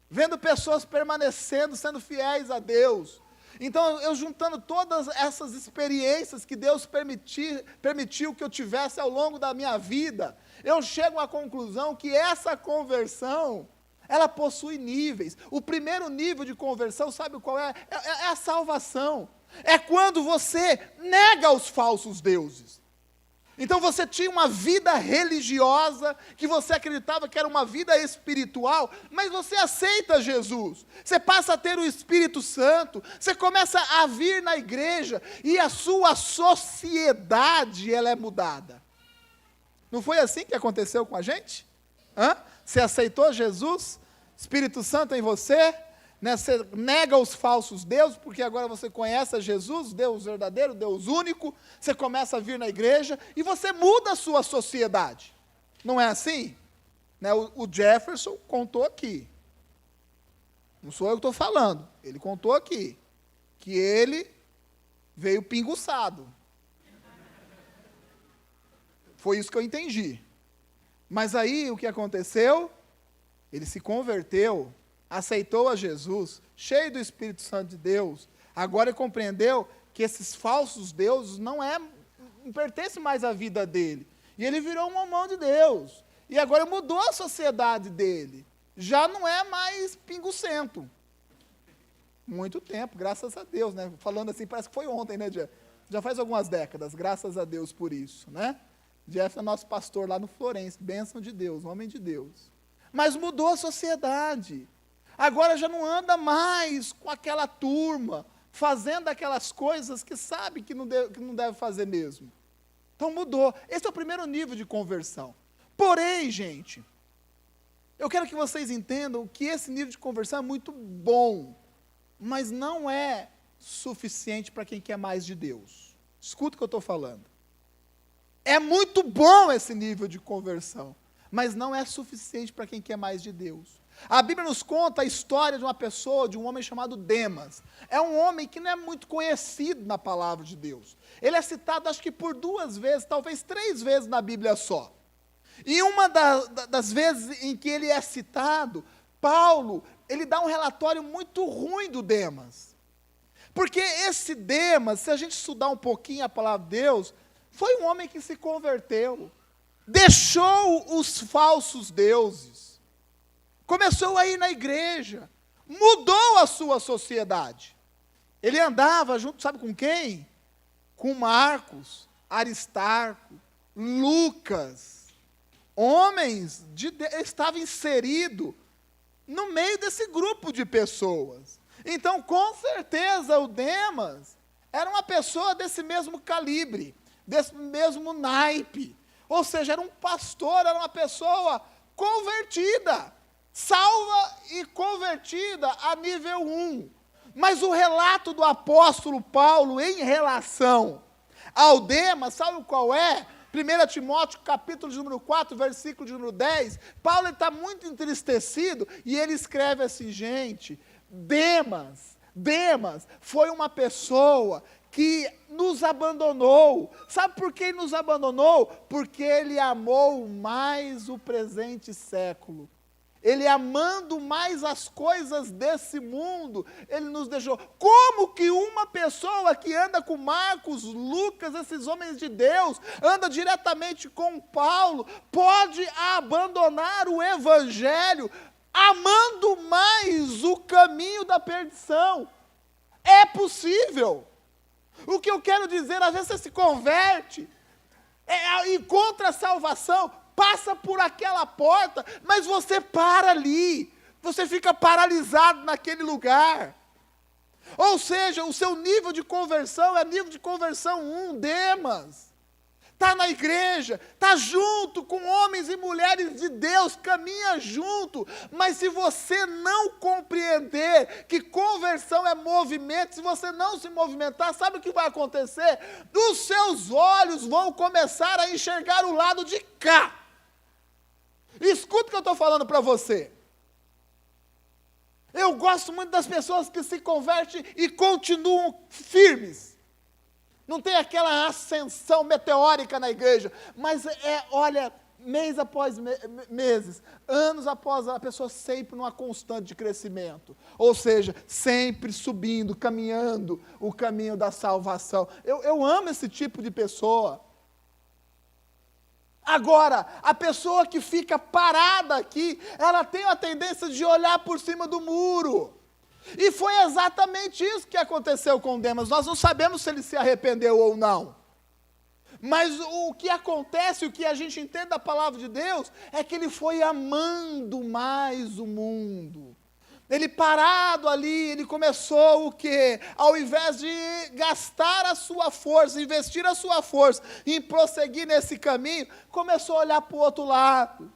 vendo pessoas permanecendo, sendo fiéis a Deus. Então, eu juntando todas essas experiências que Deus permitiu que eu tivesse ao longo da minha vida, eu chego à conclusão que essa conversão, ela possui níveis. O primeiro nível de conversão, sabe qual é? É a salvação. É quando você nega os falsos deuses. Então você tinha uma vida religiosa, que você acreditava que era uma vida espiritual, mas você aceita Jesus. Você passa a ter o Espírito Santo, você começa a vir na igreja, e a sua sociedade, ela é mudada. Não foi assim que aconteceu com a gente? Você aceitou Jesus, Espírito Santo em você, né? Você nega os falsos deuses, porque agora você conhece a Jesus, Deus verdadeiro, Deus único, você começa a vir na igreja, e você muda a sua sociedade. Não é assim? Né? O Jefferson contou aqui, não sou eu que estou falando, ele contou aqui, que ele Veio pinguçado. Foi isso que eu entendi. Mas aí o que aconteceu? Ele se converteu, aceitou a Jesus, cheio do Espírito Santo de Deus. Agora ele compreendeu que esses falsos deuses não pertencem mais à vida dele. E ele virou um homão de Deus. E agora mudou a sociedade dele. Já não é mais pingucento. Muito tempo, graças a Deus, né? Falando assim, parece que foi ontem, né, Jeff? Já faz algumas décadas, graças a Deus por isso, né? Jeff é nosso pastor lá no Florense, bênção de Deus, homem de Deus. Mas mudou a sociedade. Agora já não anda mais com aquela turma, fazendo aquelas coisas que sabe que não deve fazer mesmo. Então mudou. Esse é o primeiro nível de conversão. Porém, gente, eu quero que vocês entendam que esse nível de conversão é muito bom, mas não é suficiente para quem quer mais de Deus. Escuta o que eu estou falando. É muito bom esse nível de conversão, mas não é suficiente para quem quer mais de Deus. A Bíblia nos conta a história de uma pessoa, de um homem chamado Demas. É um homem que não é muito conhecido na palavra de Deus. Ele é citado acho que por 2 vezes, talvez 3 vezes na Bíblia só. E uma das vezes em que ele é citado, Paulo, ele dá um relatório muito ruim do Demas. Porque esse Demas, se a gente estudar um pouquinho a palavra de Deus, foi um homem que se converteu, deixou os falsos deuses, começou a ir na igreja, mudou a sua sociedade. Ele andava junto, sabe com quem? Com Marcos, Aristarco, Lucas, homens de Deus, estava inserido no meio desse grupo de pessoas. Então, com certeza, o Demas era uma pessoa desse mesmo calibre, desse mesmo naipe. Ou seja, era um pastor, era uma pessoa convertida, salva e convertida a nível 1. Mas o relato do apóstolo Paulo em relação ao Demas, sabe qual é? 1 Timóteo, capítulo de número 4, versículo de número 10, Paulo está muito entristecido e ele escreve assim, gente, Demas foi uma pessoa que nos abandonou. Sabe por que ele nos abandonou? Porque ele amou mais o presente século. Ele amando mais as coisas desse mundo, ele nos deixou. Como que uma pessoa que anda com Marcos, Lucas, esses homens de Deus, anda diretamente com Paulo, pode abandonar o evangelho, amando mais o caminho da perdição? É possível. O que eu quero dizer, às vezes você se converte, encontra a salvação, passa por aquela porta, mas você para ali, você fica paralisado naquele lugar. Ou seja, o seu nível de conversão é nível de conversão 1, Demas. Está na igreja, está junto com homens e mulheres de Deus, caminha junto, mas se você não compreender que conversão é movimento, se você não se movimentar, sabe o que vai acontecer? Os seus olhos vão começar a enxergar o lado de cá. Escuta o que eu estou falando para você. Eu gosto muito das pessoas que se convertem e continuam firmes. Não tem aquela ascensão meteórica na igreja, mas olha, mês após meses, anos após, a pessoa sempre numa constante de crescimento. Ou seja, sempre subindo, caminhando o caminho da salvação. Eu amo esse tipo de pessoa. Agora, a pessoa que fica parada aqui, ela tem a tendência de olhar por cima do muro. E foi exatamente isso que aconteceu com Demas. Nós não sabemos se ele se arrependeu ou não. Mas o que acontece, o que a gente entende da palavra de Deus, é que ele foi amando mais o mundo. Ele parado ali, ele começou o quê? Ao invés de gastar a sua força, investir a sua força em prosseguir nesse caminho, começou a olhar para o outro lado.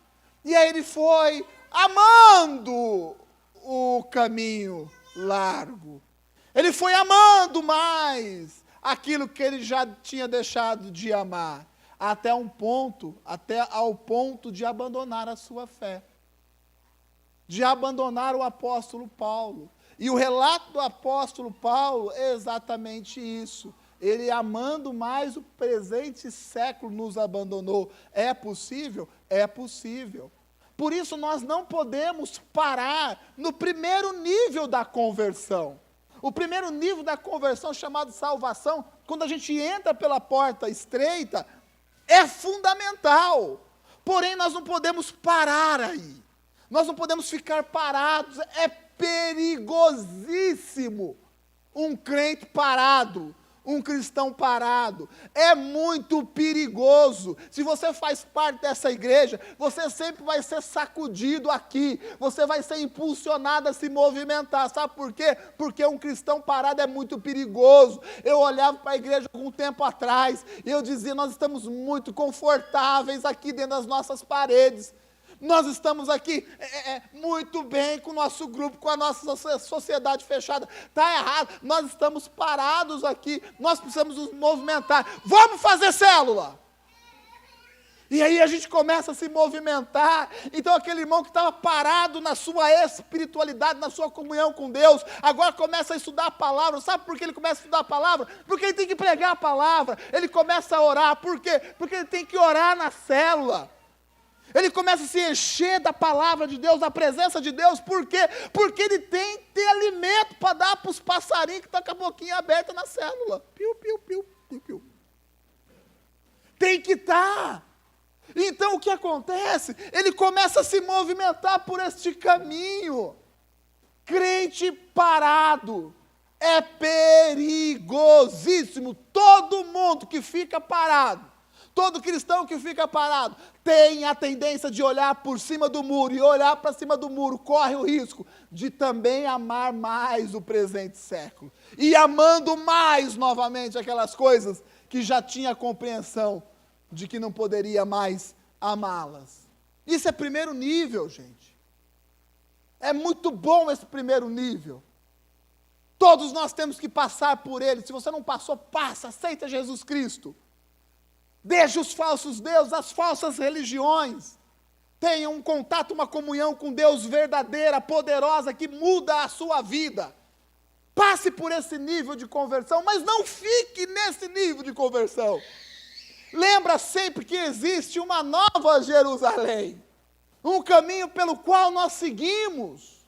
E aí ele foi amando o caminho largo. Ele foi amando mais aquilo que ele já tinha deixado de amar, até ao ponto de abandonar a sua fé, de abandonar o apóstolo Paulo. E o relato do apóstolo Paulo é exatamente isso. Ele, amando mais o presente século, nos abandonou. É possível? É possível. Por isso, nós não podemos parar no primeiro nível da conversão. O primeiro nível da conversão, chamado salvação, quando a gente entra pela porta estreita, é fundamental. Porém, nós não podemos parar aí. Nós não podemos ficar parados. É perigosíssimo um crente parado, um cristão parado. É muito perigoso. Se você faz parte dessa igreja, você sempre vai ser sacudido aqui. Você vai ser impulsionado a se movimentar. Sabe por quê? Porque um cristão parado é muito perigoso. Eu olhava para a igreja algum tempo atrás e eu dizia, nós estamos muito confortáveis aqui dentro das nossas paredes. Nós estamos aqui muito bem com o nosso grupo, com a nossa sociedade fechada. Está errado, nós estamos parados aqui, nós precisamos nos movimentar. Vamos fazer célula! E aí a gente começa a se movimentar. Então aquele irmão que estava parado na sua espiritualidade, na sua comunhão com Deus, agora começa a estudar a palavra. Sabe por que ele começa a estudar a palavra? Porque ele tem que pregar a palavra. Ele começa a orar. Por quê? Porque ele tem que orar na célula. Ele começa a se encher da palavra de Deus, da presença de Deus. Por quê? Porque ele tem que ter alimento para dar para os passarinhos que estão com a boquinha aberta na célula. Piu, piu, piu, piu, piu. Tem que estar. Então o que acontece? Ele começa a se movimentar por este caminho. Crente parado é perigosíssimo. Todo mundo que fica parado, todo cristão que fica parado, tem a tendência de olhar por cima do muro, e olhar para cima do muro corre o risco de também amar mais o presente século, e amando mais novamente aquelas coisas que já tinha a compreensão de que não poderia mais amá-las. Isso é primeiro nível, gente. É muito bom esse primeiro nível. Todos nós temos que passar por ele. Se você não passou, passa, aceita Jesus Cristo. Deixe os falsos deuses, as falsas religiões. Tenha um contato, uma comunhão com Deus verdadeira, poderosa, que muda a sua vida. Passe por esse nível de conversão, mas não fique nesse nível de conversão. Lembra sempre que existe uma nova Jerusalém, um caminho pelo qual nós seguimos.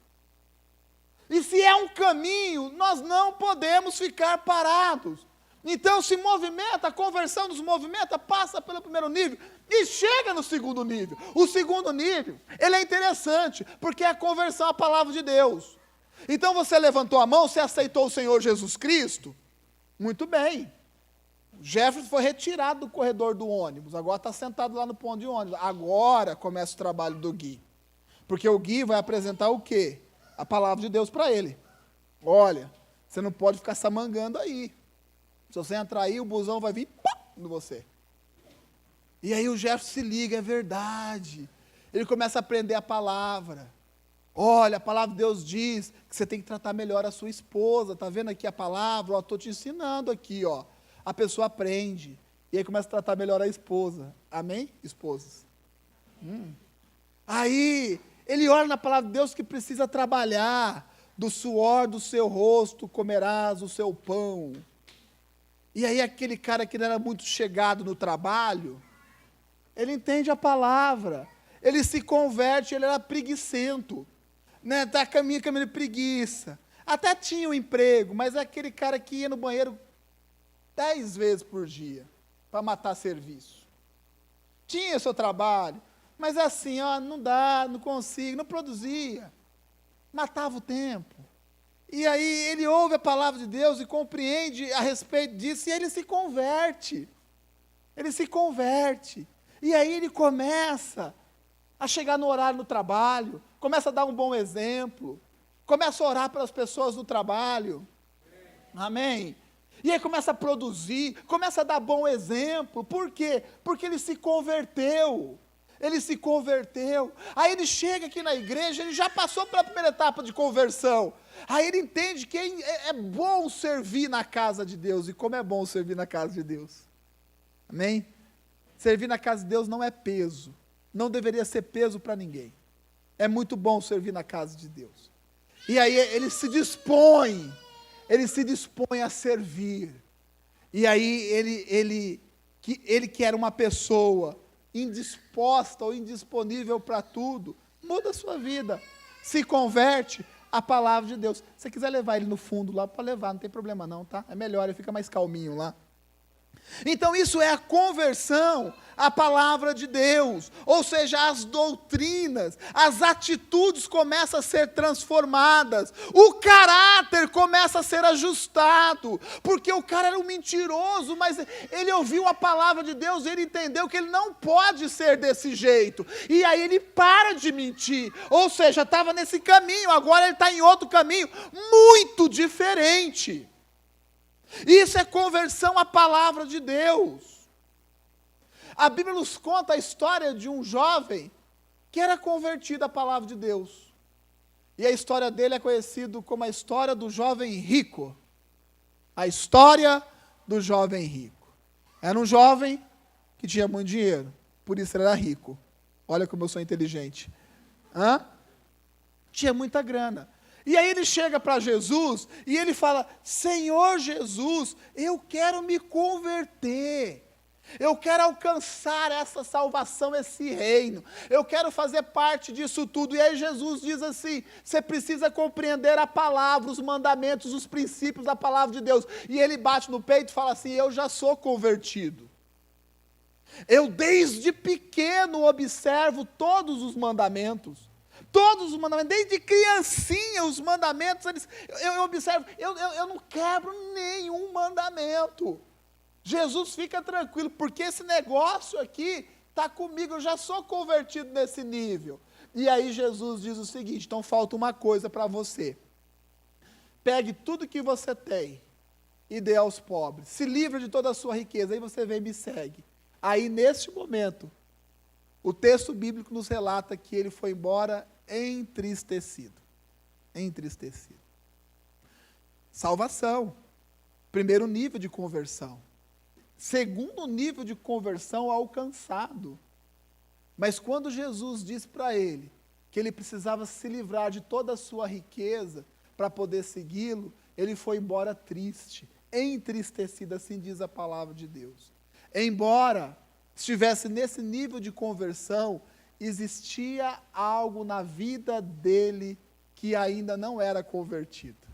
E se é um caminho, nós não podemos ficar parados. Então se movimenta, a conversão nos movimenta, passa pelo primeiro nível e chega no segundo nível. O segundo nível, ele é interessante, porque é a conversão à palavra de Deus. Então você levantou a mão, você aceitou o Senhor Jesus Cristo? Muito bem. Jefferson foi retirado do corredor do ônibus, agora está sentado lá no ponto de ônibus. Agora começa o trabalho do Gui. Porque o Gui vai apresentar o quê? A palavra de Deus para ele. Olha, você não pode ficar samangando aí. Se você entrar aí, o busão vai vir em você. E aí o Jefferson se liga, é verdade. Ele começa a aprender a palavra. Olha, a palavra de Deus diz que você tem que tratar melhor a sua esposa. Está vendo aqui a palavra? Estou te ensinando aqui, ó. A pessoa aprende. E aí começa a tratar melhor a esposa. Amém? Esposas. Aí, ele olha na palavra de Deus que precisa trabalhar. Do suor do seu rosto comerás o seu pão. E aí aquele cara que não era muito chegado no trabalho, ele entende a palavra. Ele se converte, ele era preguiçento. Né? Tá caminho de preguiça. Até tinha um emprego, mas é aquele cara que ia no banheiro 10 vezes por dia, para matar serviço. Tinha seu trabalho, mas é assim, ó, não dá, não consigo, não produzia. Matava o tempo. E aí ele ouve a palavra de Deus e compreende a respeito disso, e ele se converte. Ele se converte. E aí ele começa a chegar no horário no trabalho, começa a dar um bom exemplo, começa a orar para as pessoas no trabalho. Amém? E aí começa a produzir, começa a dar bom exemplo. Por quê? Porque ele se converteu. Ele se converteu. Aí ele chega aqui na igreja, ele já passou pela primeira etapa de conversão. Aí ele entende que é bom servir na casa de Deus. E como é bom servir na casa de Deus. Amém? Servir na casa de Deus não é peso. Não deveria ser peso para ninguém. É muito bom servir na casa de Deus. E aí ele se dispõe a servir. E aí ele que era uma pessoa indisposta ou indisponível para tudo, muda a sua vida, se converte à palavra de Deus. Se você quiser levar ele no fundo lá, pode levar, não tem problema não, tá? É melhor, ele fica mais calminho lá. Então isso é a conversão à palavra de Deus, ou seja, as doutrinas, as atitudes começam a ser transformadas, o caráter começa a ser ajustado, porque o cara era um mentiroso, mas ele ouviu a palavra de Deus, ele entendeu que ele não pode ser desse jeito, e aí ele para de mentir, ou seja, estava nesse caminho, agora ele está em outro caminho, muito diferente. Isso é conversão à palavra de Deus. A Bíblia nos conta a história de um jovem que era convertido à palavra de Deus. E a história dele é conhecida como a história do jovem rico. A história do jovem rico. Era um jovem que tinha muito dinheiro, por isso ele era rico. Olha como eu sou inteligente. Tinha muita grana. E aí ele chega para Jesus e ele fala: Senhor Jesus, eu quero me converter. Eu quero alcançar essa salvação, esse reino. Eu quero fazer parte disso tudo. E aí Jesus diz assim: você precisa compreender a palavra, os mandamentos, os princípios da palavra de Deus. E ele bate no peito e fala assim: eu já sou convertido. Eu desde pequeno observo todos os mandamentos. Todos os mandamentos, desde criancinha os mandamentos, eu observo, eu não quebro nenhum mandamento. Jesus fica tranquilo, porque esse negócio aqui está comigo, eu já sou convertido nesse nível. E aí Jesus diz o seguinte: então falta uma coisa para você. Pegue tudo que você tem e dê aos pobres. Se livre de toda a sua riqueza, aí você vem e me segue. Aí neste momento, o texto bíblico nos relata que ele foi embora entristecido. Entristecido. Salvação. Primeiro nível de conversão. Segundo nível de conversão alcançado. Mas quando Jesus disse para ele que ele precisava se livrar de toda a sua riqueza para poder segui-lo, ele foi embora triste, entristecido, assim diz a palavra de Deus. Embora estivesse nesse nível de conversão, existia algo na vida dele que ainda não era convertido.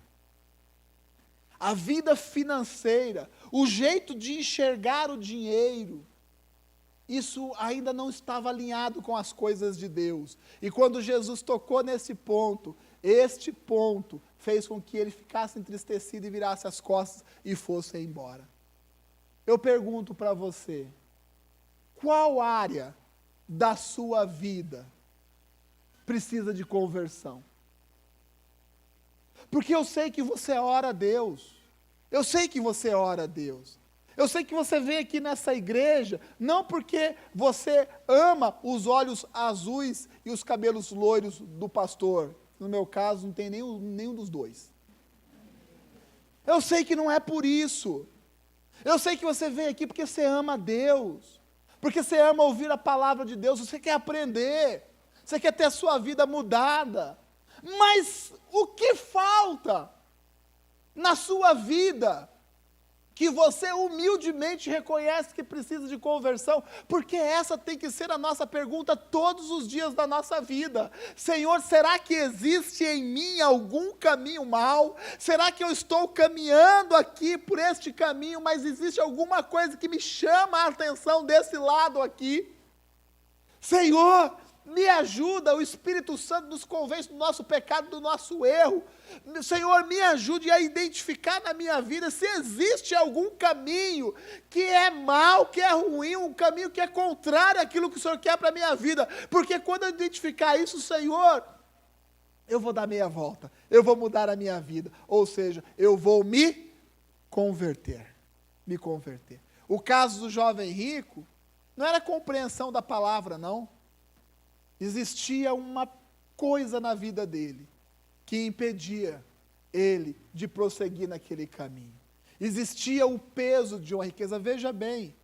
A vida financeira, o jeito de enxergar o dinheiro, isso ainda não estava alinhado com as coisas de Deus. E quando Jesus tocou nesse ponto, este ponto fez com que ele ficasse entristecido e virasse as costas e fosse embora. Eu pergunto para você, qual área da sua vida precisa de conversão? Porque eu sei que você ora a Deus, eu sei que você ora a Deus, eu sei que você vem aqui nessa igreja, não porque você ama os olhos azuis e os cabelos loiros do pastor, no meu caso não tem nenhum dos dois, eu sei que não é por isso, eu sei que você vem aqui porque você ama a Deus, porque você ama ouvir a palavra de Deus, você quer aprender, você quer ter a sua vida mudada. Mas o que falta na sua vida que você humildemente reconhece que precisa de conversão? Porque essa tem que ser a nossa pergunta todos os dias da nossa vida. Senhor, será que existe em mim algum caminho mau? Será que eu estou caminhando aqui por este caminho, mas existe alguma coisa que me chama a atenção desse lado aqui? Senhor, me ajuda, o Espírito Santo nos convence do nosso pecado, do nosso erro. Senhor, me ajude a identificar na minha vida se existe algum caminho que é mau, que é ruim, um caminho que é contrário àquilo que o Senhor quer para a minha vida. Porque quando eu identificar isso, Senhor, eu vou dar meia volta, eu vou mudar a minha vida. Ou seja, eu vou me converter. Me converter. O caso do jovem rico não era compreensão da palavra, não. Existia uma coisa na vida dele que impedia ele de prosseguir naquele caminho. Existia o peso de uma riqueza. Veja bem,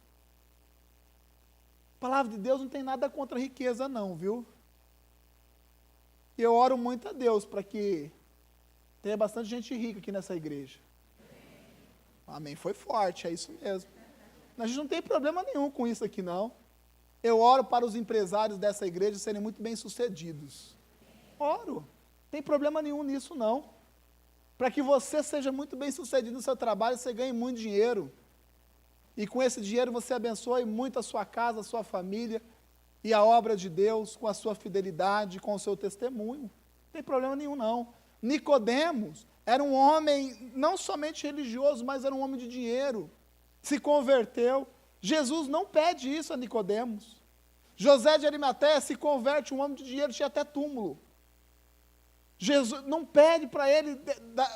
a palavra de Deus não tem nada contra a riqueza não, viu? Eu oro muito a Deus para que tenha bastante gente rica aqui nessa igreja. Amém, foi forte, é isso mesmo. A gente não tem problema nenhum com isso aqui, não. Eu oro para os empresários dessa igreja serem muito bem-sucedidos. Oro. Não tem problema nenhum nisso, não. Para que você seja muito bem-sucedido no seu trabalho, você ganhe muito dinheiro. E com esse dinheiro você abençoe muito a sua casa, a sua família e a obra de Deus com a sua fidelidade, com o seu testemunho. Não tem problema nenhum, não. Nicodemos era um homem não somente religioso, mas era um homem de dinheiro. Se converteu. Jesus não pede isso a Nicodemos. José de Arimateia se converte, um homem de dinheiro, tinha até túmulo. Jesus não pede para ele,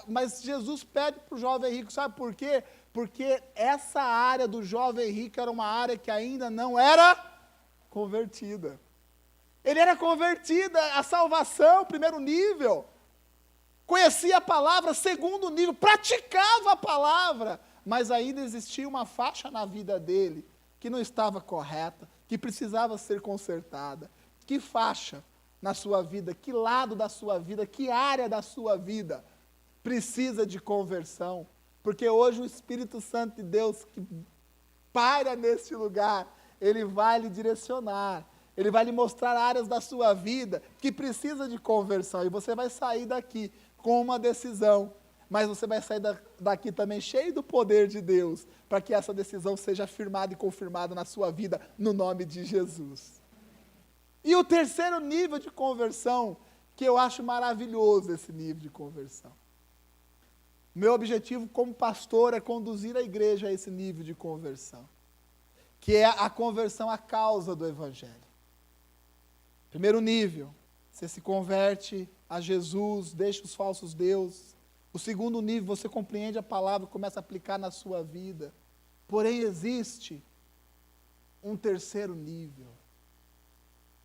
mas Jesus pede para o jovem rico, sabe por quê? Porque essa área do jovem rico era uma área que ainda não era convertida. Ele era convertido, a salvação, primeiro nível. Conhecia a palavra, segundo nível, praticava a palavra, mas ainda existia uma faixa na vida dele que não estava correta, que precisava ser consertada. Que faixa na sua vida, que lado da sua vida, que área da sua vida precisa de conversão? Porque hoje o Espírito Santo de Deus que paira neste lugar, ele vai lhe direcionar, ele vai lhe mostrar áreas da sua vida que precisa de conversão, e você vai sair daqui com uma decisão, mas você vai sair daqui também cheio do poder de Deus, para que essa decisão seja firmada e confirmada na sua vida, no nome de Jesus. E o terceiro nível de conversão, que eu acho maravilhoso esse nível de conversão. Meu objetivo como pastor é conduzir a igreja a esse nível de conversão, que é a conversão à causa do Evangelho. Primeiro nível, você se converte a Jesus, deixa os falsos deuses. O segundo nível, você compreende a palavra e começa a aplicar na sua vida. Porém, existe um terceiro nível.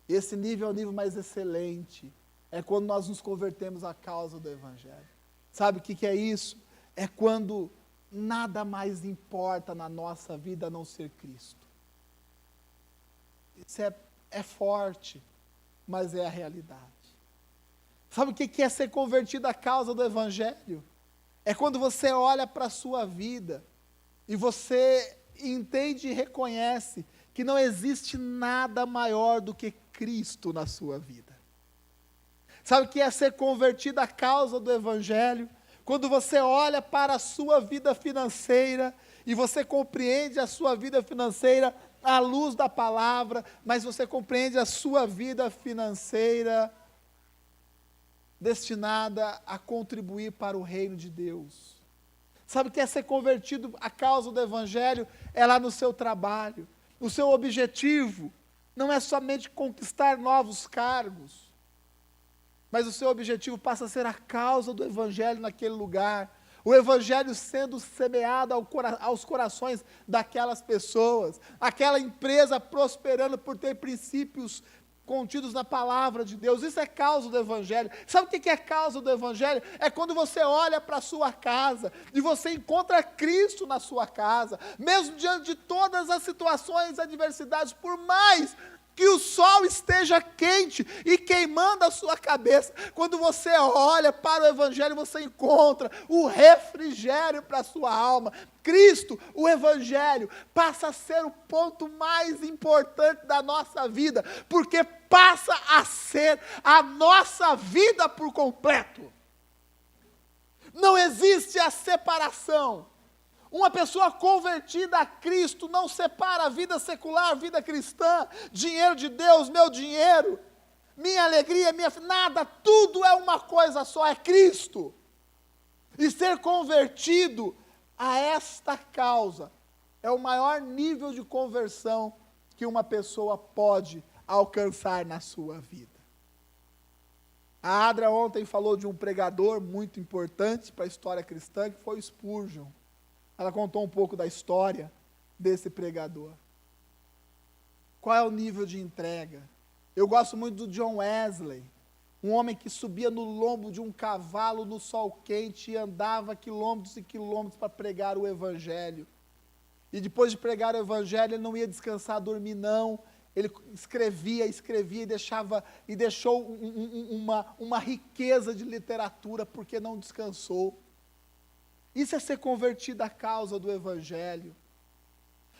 Esse nível é o nível mais excelente. É quando nós nos convertemos à causa do Evangelho. Sabe o que é isso? É quando nada mais importa na nossa vida a não ser Cristo. Isso é forte, mas é a realidade. Sabe o que é ser convertido à causa do Evangelho? É quando você olha para a sua vida e você entende e reconhece que não existe nada maior do que Cristo na sua vida. Sabe o que é ser convertido à causa do Evangelho? Quando você olha para a sua vida financeira e você compreende a sua vida financeira à luz da palavra, mas você compreende a sua vida financeira destinada a contribuir para o reino de Deus. Sabe o que é ser convertido à causa do Evangelho? É lá no seu trabalho. O seu objetivo não é somente conquistar novos cargos, mas o seu objetivo passa a ser a causa do Evangelho naquele lugar. O Evangelho sendo semeado aos corações daquelas pessoas. Aquela empresa prosperando por ter princípios contidos na palavra de Deus. Isso é causa do Evangelho. Sabe o que é causa do Evangelho? É quando você olha para a sua casa e você encontra Cristo na sua casa, mesmo diante de todas as situações e adversidades, por mais que o sol esteja quente e queimando a sua cabeça, quando você olha para o Evangelho, você encontra o refrigério para a sua alma. Cristo, o Evangelho, passa a ser o ponto mais importante da nossa vida, porque passa a ser a nossa vida por completo. Não existe a separação. Uma pessoa convertida a Cristo não separa a vida secular, a vida cristã, dinheiro de Deus, meu dinheiro, minha alegria, nada, tudo é uma coisa só, é Cristo. E ser convertido a esta causa é o maior nível de conversão que uma pessoa pode alcançar na sua vida. A Adra ontem falou de um pregador muito importante para a história cristã, que foi o Spurgeon. Ela contou um pouco da história desse pregador. Qual é o nível de entrega? Eu gosto muito do John Wesley, um homem que subia no lombo de um cavalo no sol quente e andava quilômetros e quilômetros para pregar o Evangelho. E depois de pregar o Evangelho, ele não ia descansar, dormir não. Ele escrevia e deixou uma riqueza de literatura porque não descansou. Isso é ser convertido à causa do Evangelho.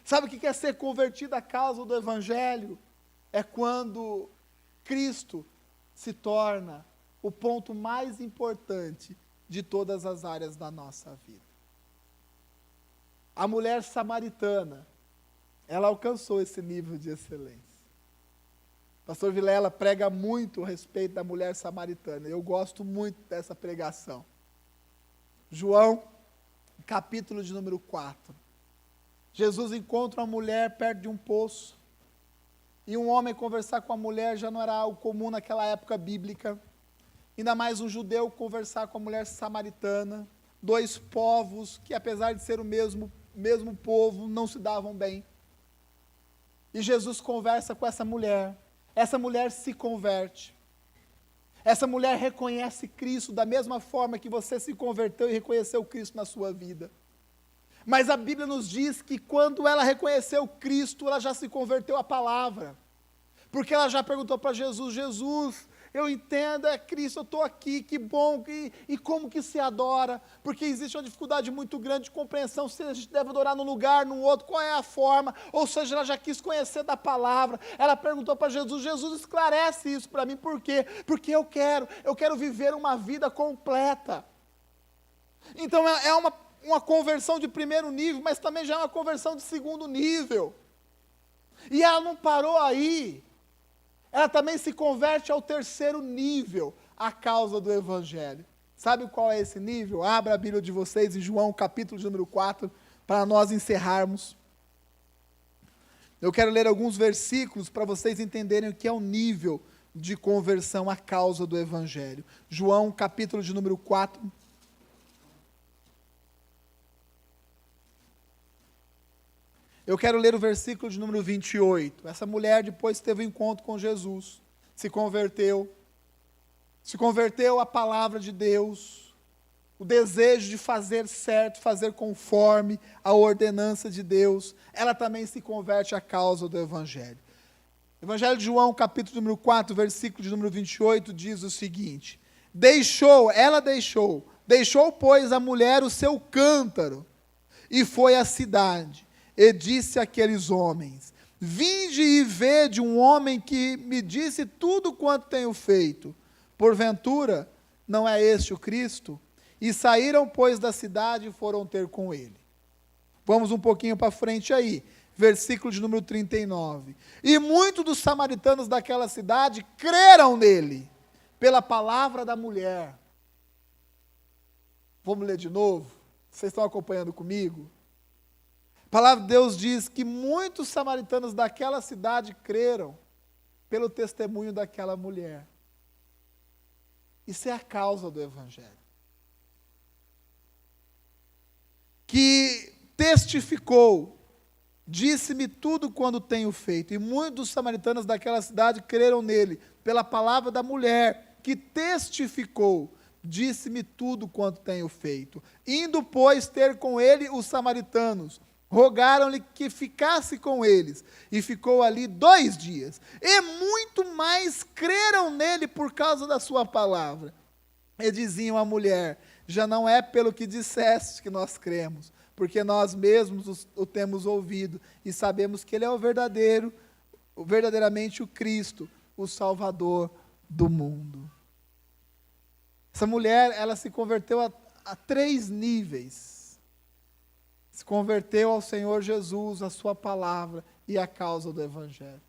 Sabe o que é ser convertido à causa do Evangelho? É quando Cristo se torna o ponto mais importante de todas as áreas da nossa vida. A mulher samaritana, ela alcançou esse nível de excelência. Pastor Vilela prega muito a respeito da mulher samaritana. Eu gosto muito dessa pregação. João, capítulo de número 4. Jesus encontra uma mulher perto de um poço. E um homem conversar com a mulher já não era algo comum naquela época bíblica. Ainda mais um judeu conversar com a mulher samaritana. Dois povos que, apesar de ser o mesmo povo, não se davam bem. E Jesus conversa com essa mulher. Essa mulher se converte. Essa mulher reconhece Cristo da mesma forma que você se converteu e reconheceu Cristo na sua vida. Mas a Bíblia nos diz que quando ela reconheceu Cristo, ela já se converteu à palavra. Porque ela já perguntou para Jesus, Jesus, eu entendo, é Cristo, eu estou aqui, que bom, e como que se adora? Porque existe uma dificuldade muito grande de compreensão, se a gente deve adorar num lugar, num outro, qual é a forma? Ou seja, ela já quis conhecer da palavra, ela perguntou para Jesus, Jesus esclarece isso para mim, por quê? Porque eu quero viver uma vida completa. Então é uma conversão de primeiro nível, mas também já é uma conversão de segundo nível. E ela não parou aí. Ela também se converte ao terceiro nível, a causa do Evangelho. Sabe qual é esse nível? Abra a Bíblia de vocês em João, capítulo de número 4, para nós encerrarmos. Eu quero ler alguns versículos para vocês entenderem o que é o nível de conversão à causa do Evangelho. João, capítulo de número 4. Eu quero ler o versículo de número 28. Essa mulher depois teve um encontro com Jesus, se converteu à palavra de Deus, o desejo de fazer certo, fazer conforme a ordenança de Deus. Ela também se converte à causa do Evangelho. Evangelho de João, capítulo número 4, versículo de número 28, diz o seguinte: deixou, pois, a mulher o seu cântaro, e foi à cidade. E disse àqueles homens, vinde e vede um homem que me disse tudo quanto tenho feito. Porventura, não é este o Cristo? E saíram, pois, da cidade e foram ter com ele. Vamos um pouquinho para frente aí. Versículo de número 39. E muitos dos samaritanos daquela cidade creram nele, pela palavra da mulher. Vamos ler de novo? Vocês estão acompanhando comigo? A palavra de Deus diz que muitos samaritanos daquela cidade creram pelo testemunho daquela mulher. Isso é a causa do Evangelho. Que testificou, disse-me tudo quando tenho feito. E muitos samaritanos daquela cidade creram nele, pela palavra da mulher, que testificou, disse-me tudo quanto tenho feito. Indo, pois, ter com ele os samaritanos, rogaram-lhe que ficasse com eles, e ficou ali 2 dias. E muito mais creram nele por causa da sua palavra. E diziam à mulher, já não é pelo que disseste que nós cremos, porque nós mesmos o temos ouvido, e sabemos que ele é verdadeiramente o Cristo, o Salvador do mundo. Essa mulher, ela se converteu a 3 níveis. Se converteu ao Senhor Jesus, a sua palavra e a causa do Evangelho.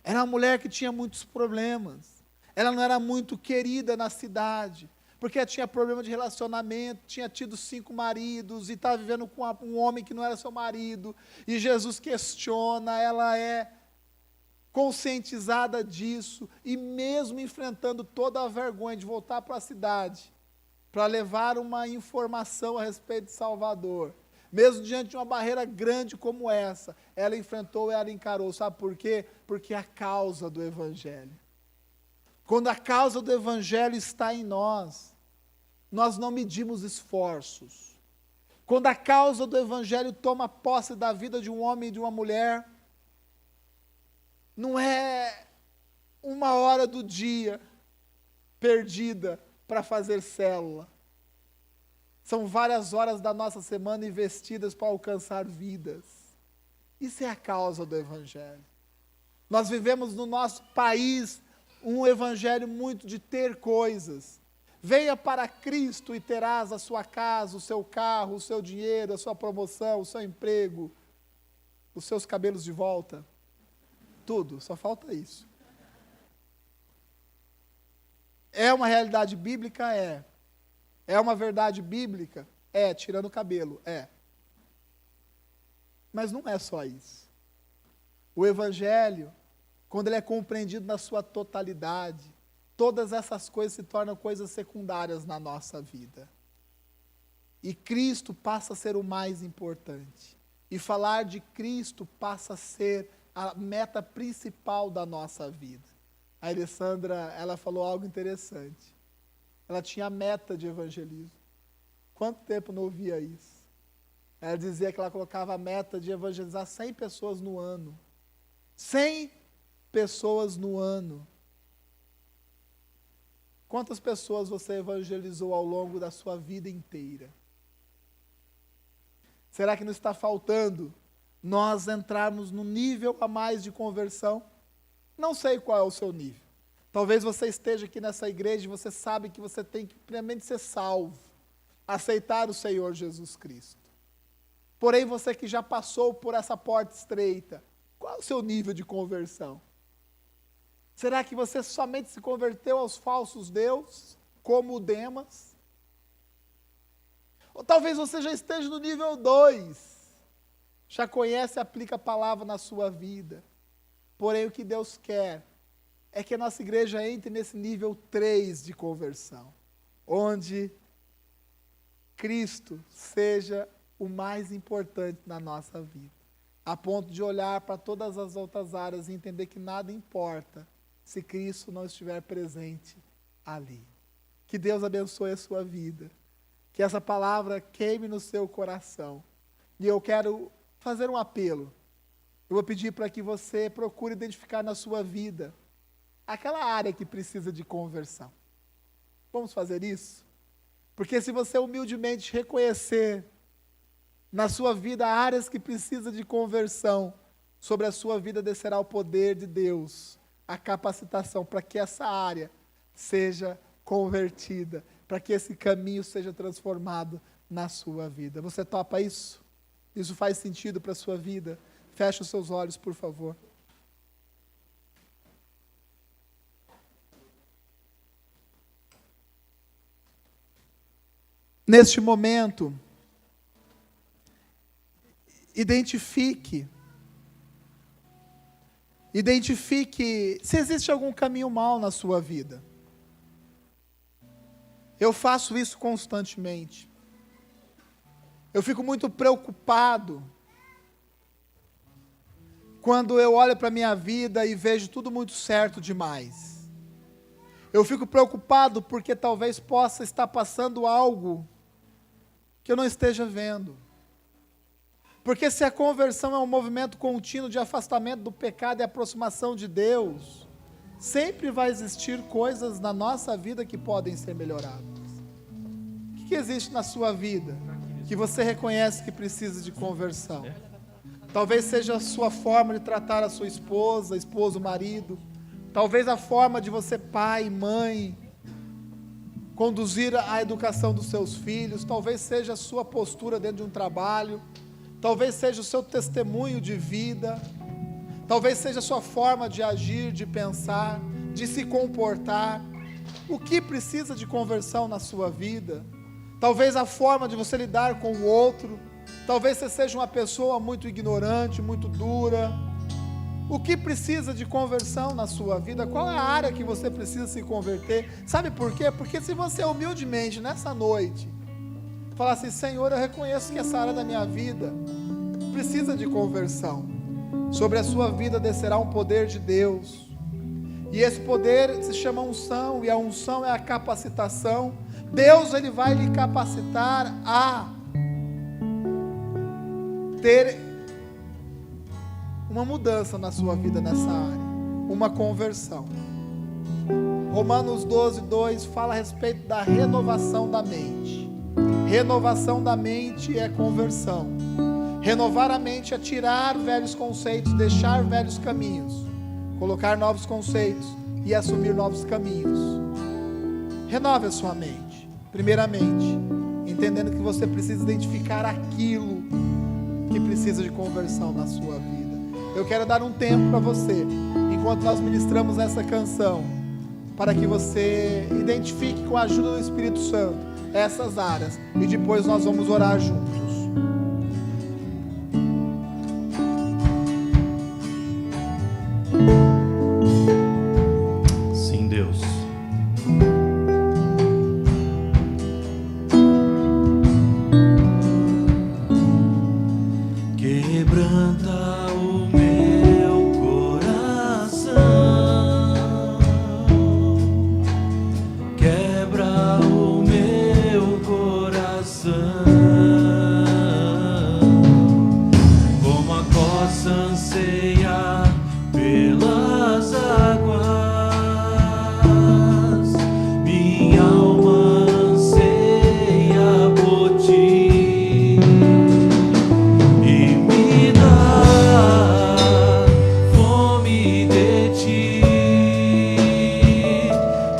Era uma mulher que tinha muitos problemas. Ela não era muito querida na cidade, porque ela tinha problema de relacionamento, tinha tido 5 maridos e estava vivendo com um homem que não era seu marido. E Jesus questiona, ela é conscientizada disso, e mesmo enfrentando toda a vergonha de voltar para a cidade, para levar uma informação a respeito de Salvador, mesmo diante de uma barreira grande como essa, ela enfrentou e ela encarou. Sabe por quê? Porque é a causa do Evangelho. Quando a causa do Evangelho está em nós não medimos esforços. Quando a causa do Evangelho toma posse da vida de um homem e de uma mulher, não é 1 hora do dia perdida para fazer célula. São várias horas da nossa semana investidas para alcançar vidas. Isso é a causa do Evangelho. Nós vivemos no nosso país um Evangelho muito de ter coisas. Venha para Cristo e terás a sua casa, o seu carro, o seu dinheiro, a sua promoção, o seu emprego, os seus cabelos de volta. Tudo, só falta isso. É uma realidade bíblica? É. É uma verdade bíblica? É, tirando o cabelo, é. Mas não é só isso. O Evangelho, quando ele é compreendido na sua totalidade, todas essas coisas se tornam coisas secundárias na nossa vida. E Cristo passa a ser o mais importante. E falar de Cristo passa a ser a meta principal da nossa vida. A Alessandra, ela falou algo interessante. Ela tinha a meta de evangelismo. Quanto tempo não ouvia isso? Ela dizia que ela colocava a meta de evangelizar 100 pessoas no ano. 100 pessoas no ano. Quantas pessoas você evangelizou ao longo da sua vida inteira? Será que não está faltando nós entrarmos no nível a mais de conversão? Não sei qual é o seu nível. Talvez você esteja aqui nessa igreja e você sabe que você tem que primeiramente ser salvo, aceitar o Senhor Jesus Cristo. Porém, você que já passou por essa porta estreita, qual é o seu nível de conversão? Será que você somente se converteu aos falsos deuses, como o Demas? Ou talvez você já esteja no nível 2, já conhece e aplica a palavra na sua vida. Porém, o que Deus quer é que a nossa igreja entre nesse nível 3 de conversão, onde Cristo seja o mais importante na nossa vida, a ponto de olhar para todas as outras áreas e entender que nada importa se Cristo não estiver presente ali. Que Deus abençoe a sua vida, que essa palavra queime no seu coração. E eu quero fazer um apelo. Eu vou pedir para que você procure identificar na sua vida aquela área que precisa de conversão. Vamos fazer isso? Porque se você humildemente reconhecer na sua vida áreas que precisam de conversão, sobre a sua vida descerá o poder de Deus, a capacitação para que essa área seja convertida, para que esse caminho seja transformado na sua vida. Você topa isso? Isso faz sentido para a sua vida? Feche os seus olhos, por favor. Neste momento, identifique se existe algum caminho mau na sua vida. Eu faço isso constantemente. Eu fico muito preocupado quando eu olho para a minha vida e vejo tudo muito certo demais. Eu fico preocupado porque talvez possa estar passando algo que eu não esteja vendo. Porque se a conversão é um movimento contínuo de afastamento do pecado e aproximação de Deus, sempre vai existir coisas na nossa vida que podem ser melhoradas. O que existe na sua vida que você reconhece que precisa de conversão? Talvez seja a sua forma de tratar a sua esposa, esposo, marido. Talvez a forma de você, pai, mãe, conduzir a educação dos seus filhos. Talvez seja a sua postura dentro de um trabalho. Talvez seja o seu testemunho de vida. Talvez seja a sua forma de agir, de pensar, de se comportar. O que precisa de conversão na sua vida? Talvez a forma de você lidar com o outro. Talvez você seja uma pessoa muito ignorante, muito dura. O que precisa de conversão na sua vida? Qual é a área que você precisa se converter? Sabe por quê? Porque se você humildemente, nessa noite, falar assim: Senhor, eu reconheço que essa área da minha vida precisa de conversão. Sobre a sua vida descerá um poder de Deus. E esse poder se chama unção, e a unção é a capacitação. Deus, Ele vai lhe capacitar a ter uma mudança na sua vida nessa área, uma conversão. Romanos 12:2 fala a respeito da renovação da mente. Renovação da mente é conversão. Renovar a mente é tirar velhos conceitos, deixar velhos caminhos, colocar novos conceitos e assumir novos caminhos. Renove a sua mente, primeiramente, entendendo que você precisa identificar aquilo que precisa de conversão na sua vida. Eu quero dar um tempo para você, enquanto nós ministramos essa canção, para que você identifique com a ajuda do Espírito Santo essas áreas, e depois nós vamos orar juntos. Sim, Deus. Quebranta o meu coração, quebra o meu coração, como a costa anseia pelas águas, minha alma anseia por ti, e me dá fome de ti,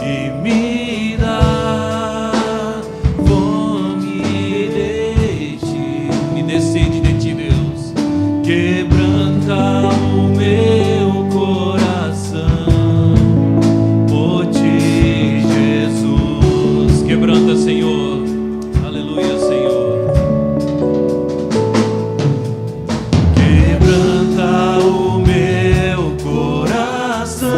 e me dá fome de ti, me dê sede de ti, Deus. Quebranta o meu coração por ti, Jesus. Quebranta, Senhor. Aleluia, Senhor. Quebranta o meu coração,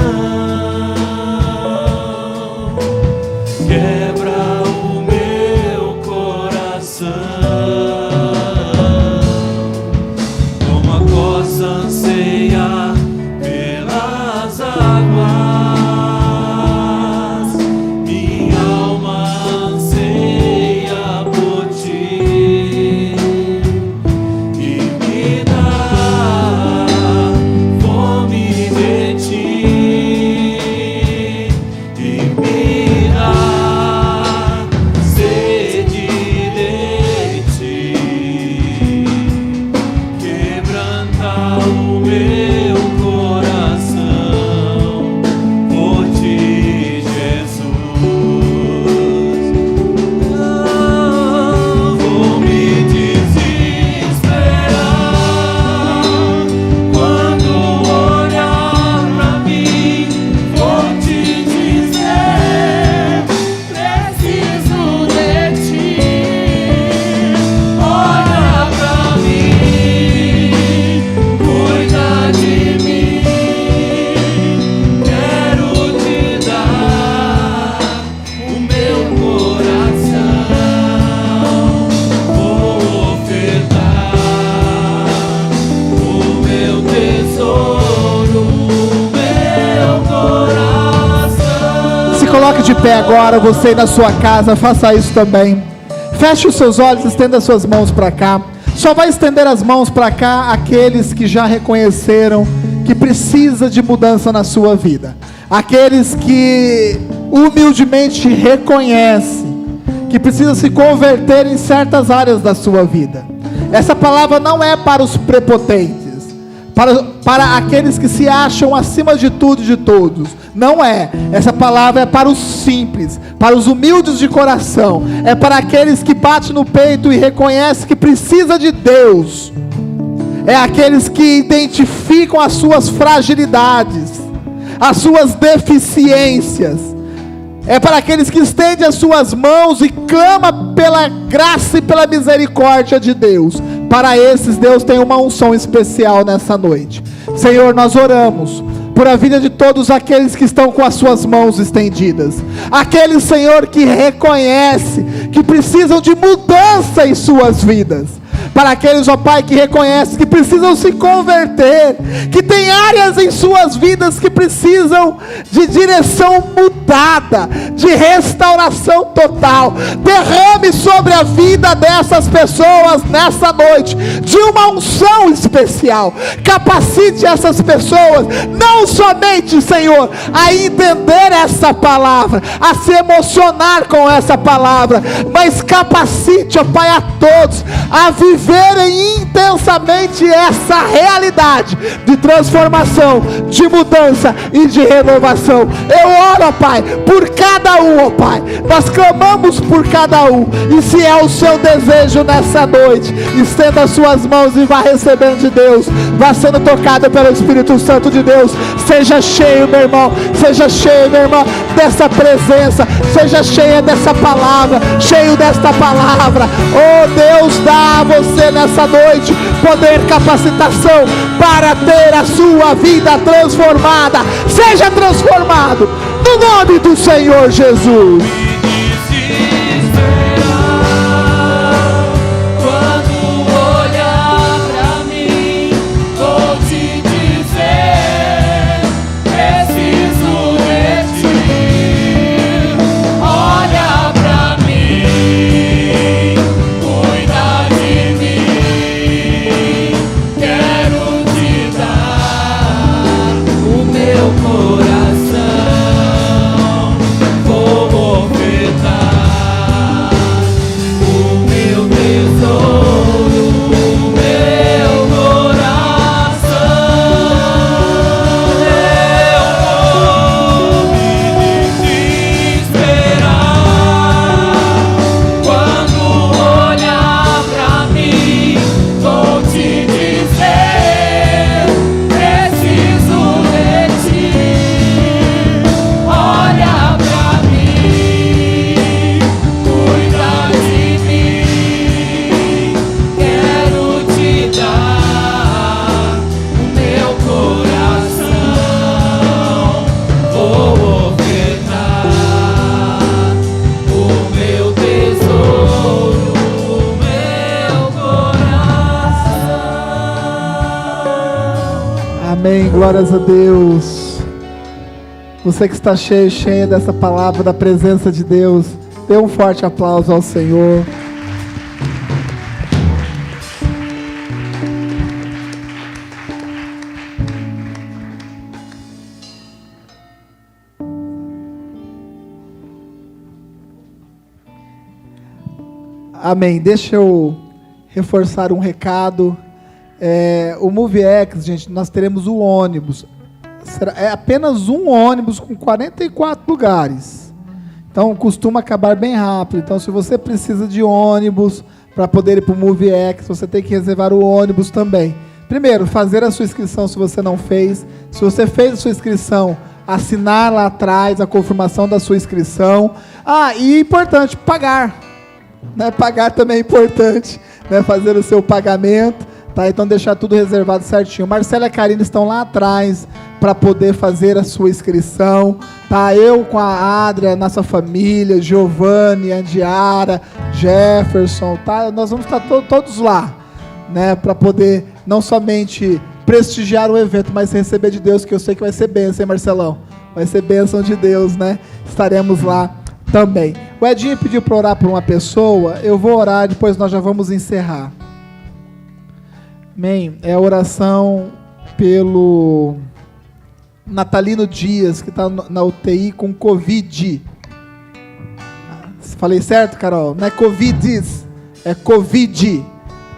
quebra o meu coração, como a costa anseia pelas águas, minha alma anseia por ti, e me dá fome de ti, e me dá sede de ti. Quebranta o meu coração por ti, Jesus. Vou me desesperar quando olhar pra mim. Vou te dizer: preciso de ti. Olha pra mim, cuida de mim. Quero te dar o meu coração. Vou ofertar o meu tesouro, o meu coração. Se coloque de pé agora, você aí na sua casa, faça isso também. Feche os seus olhos, estenda as suas mãos para cá. Só vai estender as mãos para cá aqueles que já reconheceram que precisa de mudança na sua vida. Aqueles que humildemente reconhecem que precisa se converter em certas áreas da sua vida. Essa palavra não é para os prepotentes, para aqueles que se acham acima de tudo e de todos. Não é. Essa palavra é para os simples, para os humildes de coração. É para aqueles que batem no peito e reconhecem que precisa de Deus. É aqueles que identificam as suas fragilidades, as suas deficiências. É para aqueles que estendem as suas mãos e clama pela graça e pela misericórdia de Deus. Para esses, Deus tem uma unção especial nessa noite. Senhor, nós oramos por a vida de todos aqueles que estão com as suas mãos estendidas. Aqueles, Senhor, que reconhecem que precisam de mudança em suas vidas. para aqueles, ó Pai, que reconhecem que precisam se converter, que tem áreas em suas vidas que precisam de direção mudada, de restauração total. Derrame sobre a vida dessas pessoas nessa noite de uma unção especial. Capacite essas pessoas, não somente, Senhor, a entender essa palavra, a se emocionar com essa palavra, mas capacite, ó Pai, a todos a viverem intensamente essa realidade de transformação, de mudança e de renovação. Eu oro, ó Pai, por cada um, ó Pai. Nós clamamos por cada um, e se é o seu desejo nessa noite, estenda as suas mãos e vá recebendo de Deus, vá sendo tocado pelo Espírito Santo de Deus. Seja cheio, meu irmão, seja cheio, minha irmã, dessa presença, seja cheia dessa palavra, cheio desta palavra. Oh Deus, dá a você nessa noite poder, capacitação para ter a sua vida transformada. Seja transformado no nome do Senhor Jesus. Amém, glórias a Deus. Você que está cheio, cheia dessa palavra, da presença de Deus, dê um forte aplauso ao Senhor. Amém, deixa eu reforçar um recado. O MoveX, gente, nós teremos o ônibus. É apenas um ônibus com 44 lugares. Então costuma acabar bem rápido. Então, se você precisa de ônibus para poder ir para o MoveX, você tem que reservar o ônibus também. Primeiro, fazer a sua inscrição se você não fez. Se você fez a sua inscrição, assinar lá atrás a confirmação da sua inscrição. E importante, pagar. Né? Pagar também é importante, né? Fazer o seu pagamento. Tá, então deixar tudo reservado certinho. Marcela e a Karina estão lá atrás para poder fazer a sua inscrição. Tá, eu com a Adria, nossa família, Giovanni, Andiara, Jefferson, tá? Nós vamos estar todos lá, né? Para poder não somente prestigiar o evento, mas receber de Deus, que eu sei que vai ser bênção, hein, Marcelão? Vai ser bênção de Deus, né? Estaremos lá também. O Edinho pediu para orar por uma pessoa. Eu vou orar, depois nós já vamos encerrar. Amém. É a oração pelo Natalino Dias, que está na UTI com Covid. Falei certo, Carol? Não é Covid, é Covid,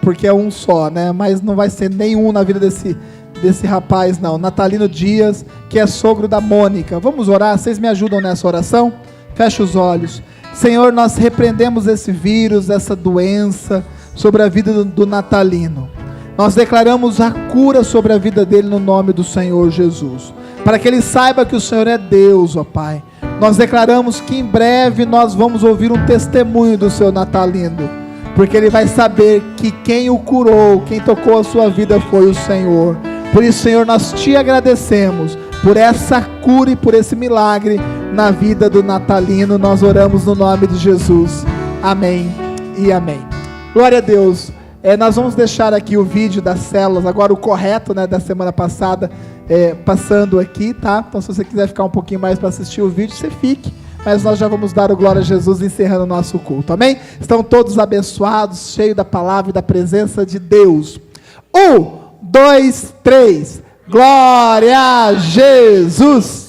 porque é um só, né? Mas não vai ser nenhum na vida desse rapaz, não. Natalino Dias, que é sogro da Mônica. Vamos orar? Vocês me ajudam nessa oração? Fecha os olhos. Senhor, nós repreendemos esse vírus, essa doença sobre a vida do Natalino. Nós declaramos a cura sobre a vida dele no nome do Senhor Jesus, para que ele saiba que o Senhor é Deus, ó Pai. Nós declaramos que em breve nós vamos ouvir um testemunho do seu Natalino, porque ele vai saber que quem o curou, quem tocou a sua vida foi o Senhor. Por isso, Senhor, nós te agradecemos por essa cura e por esse milagre na vida do Natalino. Nós oramos no nome de Jesus. Amém e amém. Glória a Deus. Nós vamos deixar aqui o vídeo das células, agora o correto, né, da semana passada, passando aqui, tá? Então se você quiser ficar um pouquinho mais para assistir o vídeo, você fique. Mas nós já vamos dar o glória a Jesus encerrando o nosso culto, amém? Estão todos abençoados, cheios da palavra e da presença de Deus. 1, 2, 3, glória a Jesus!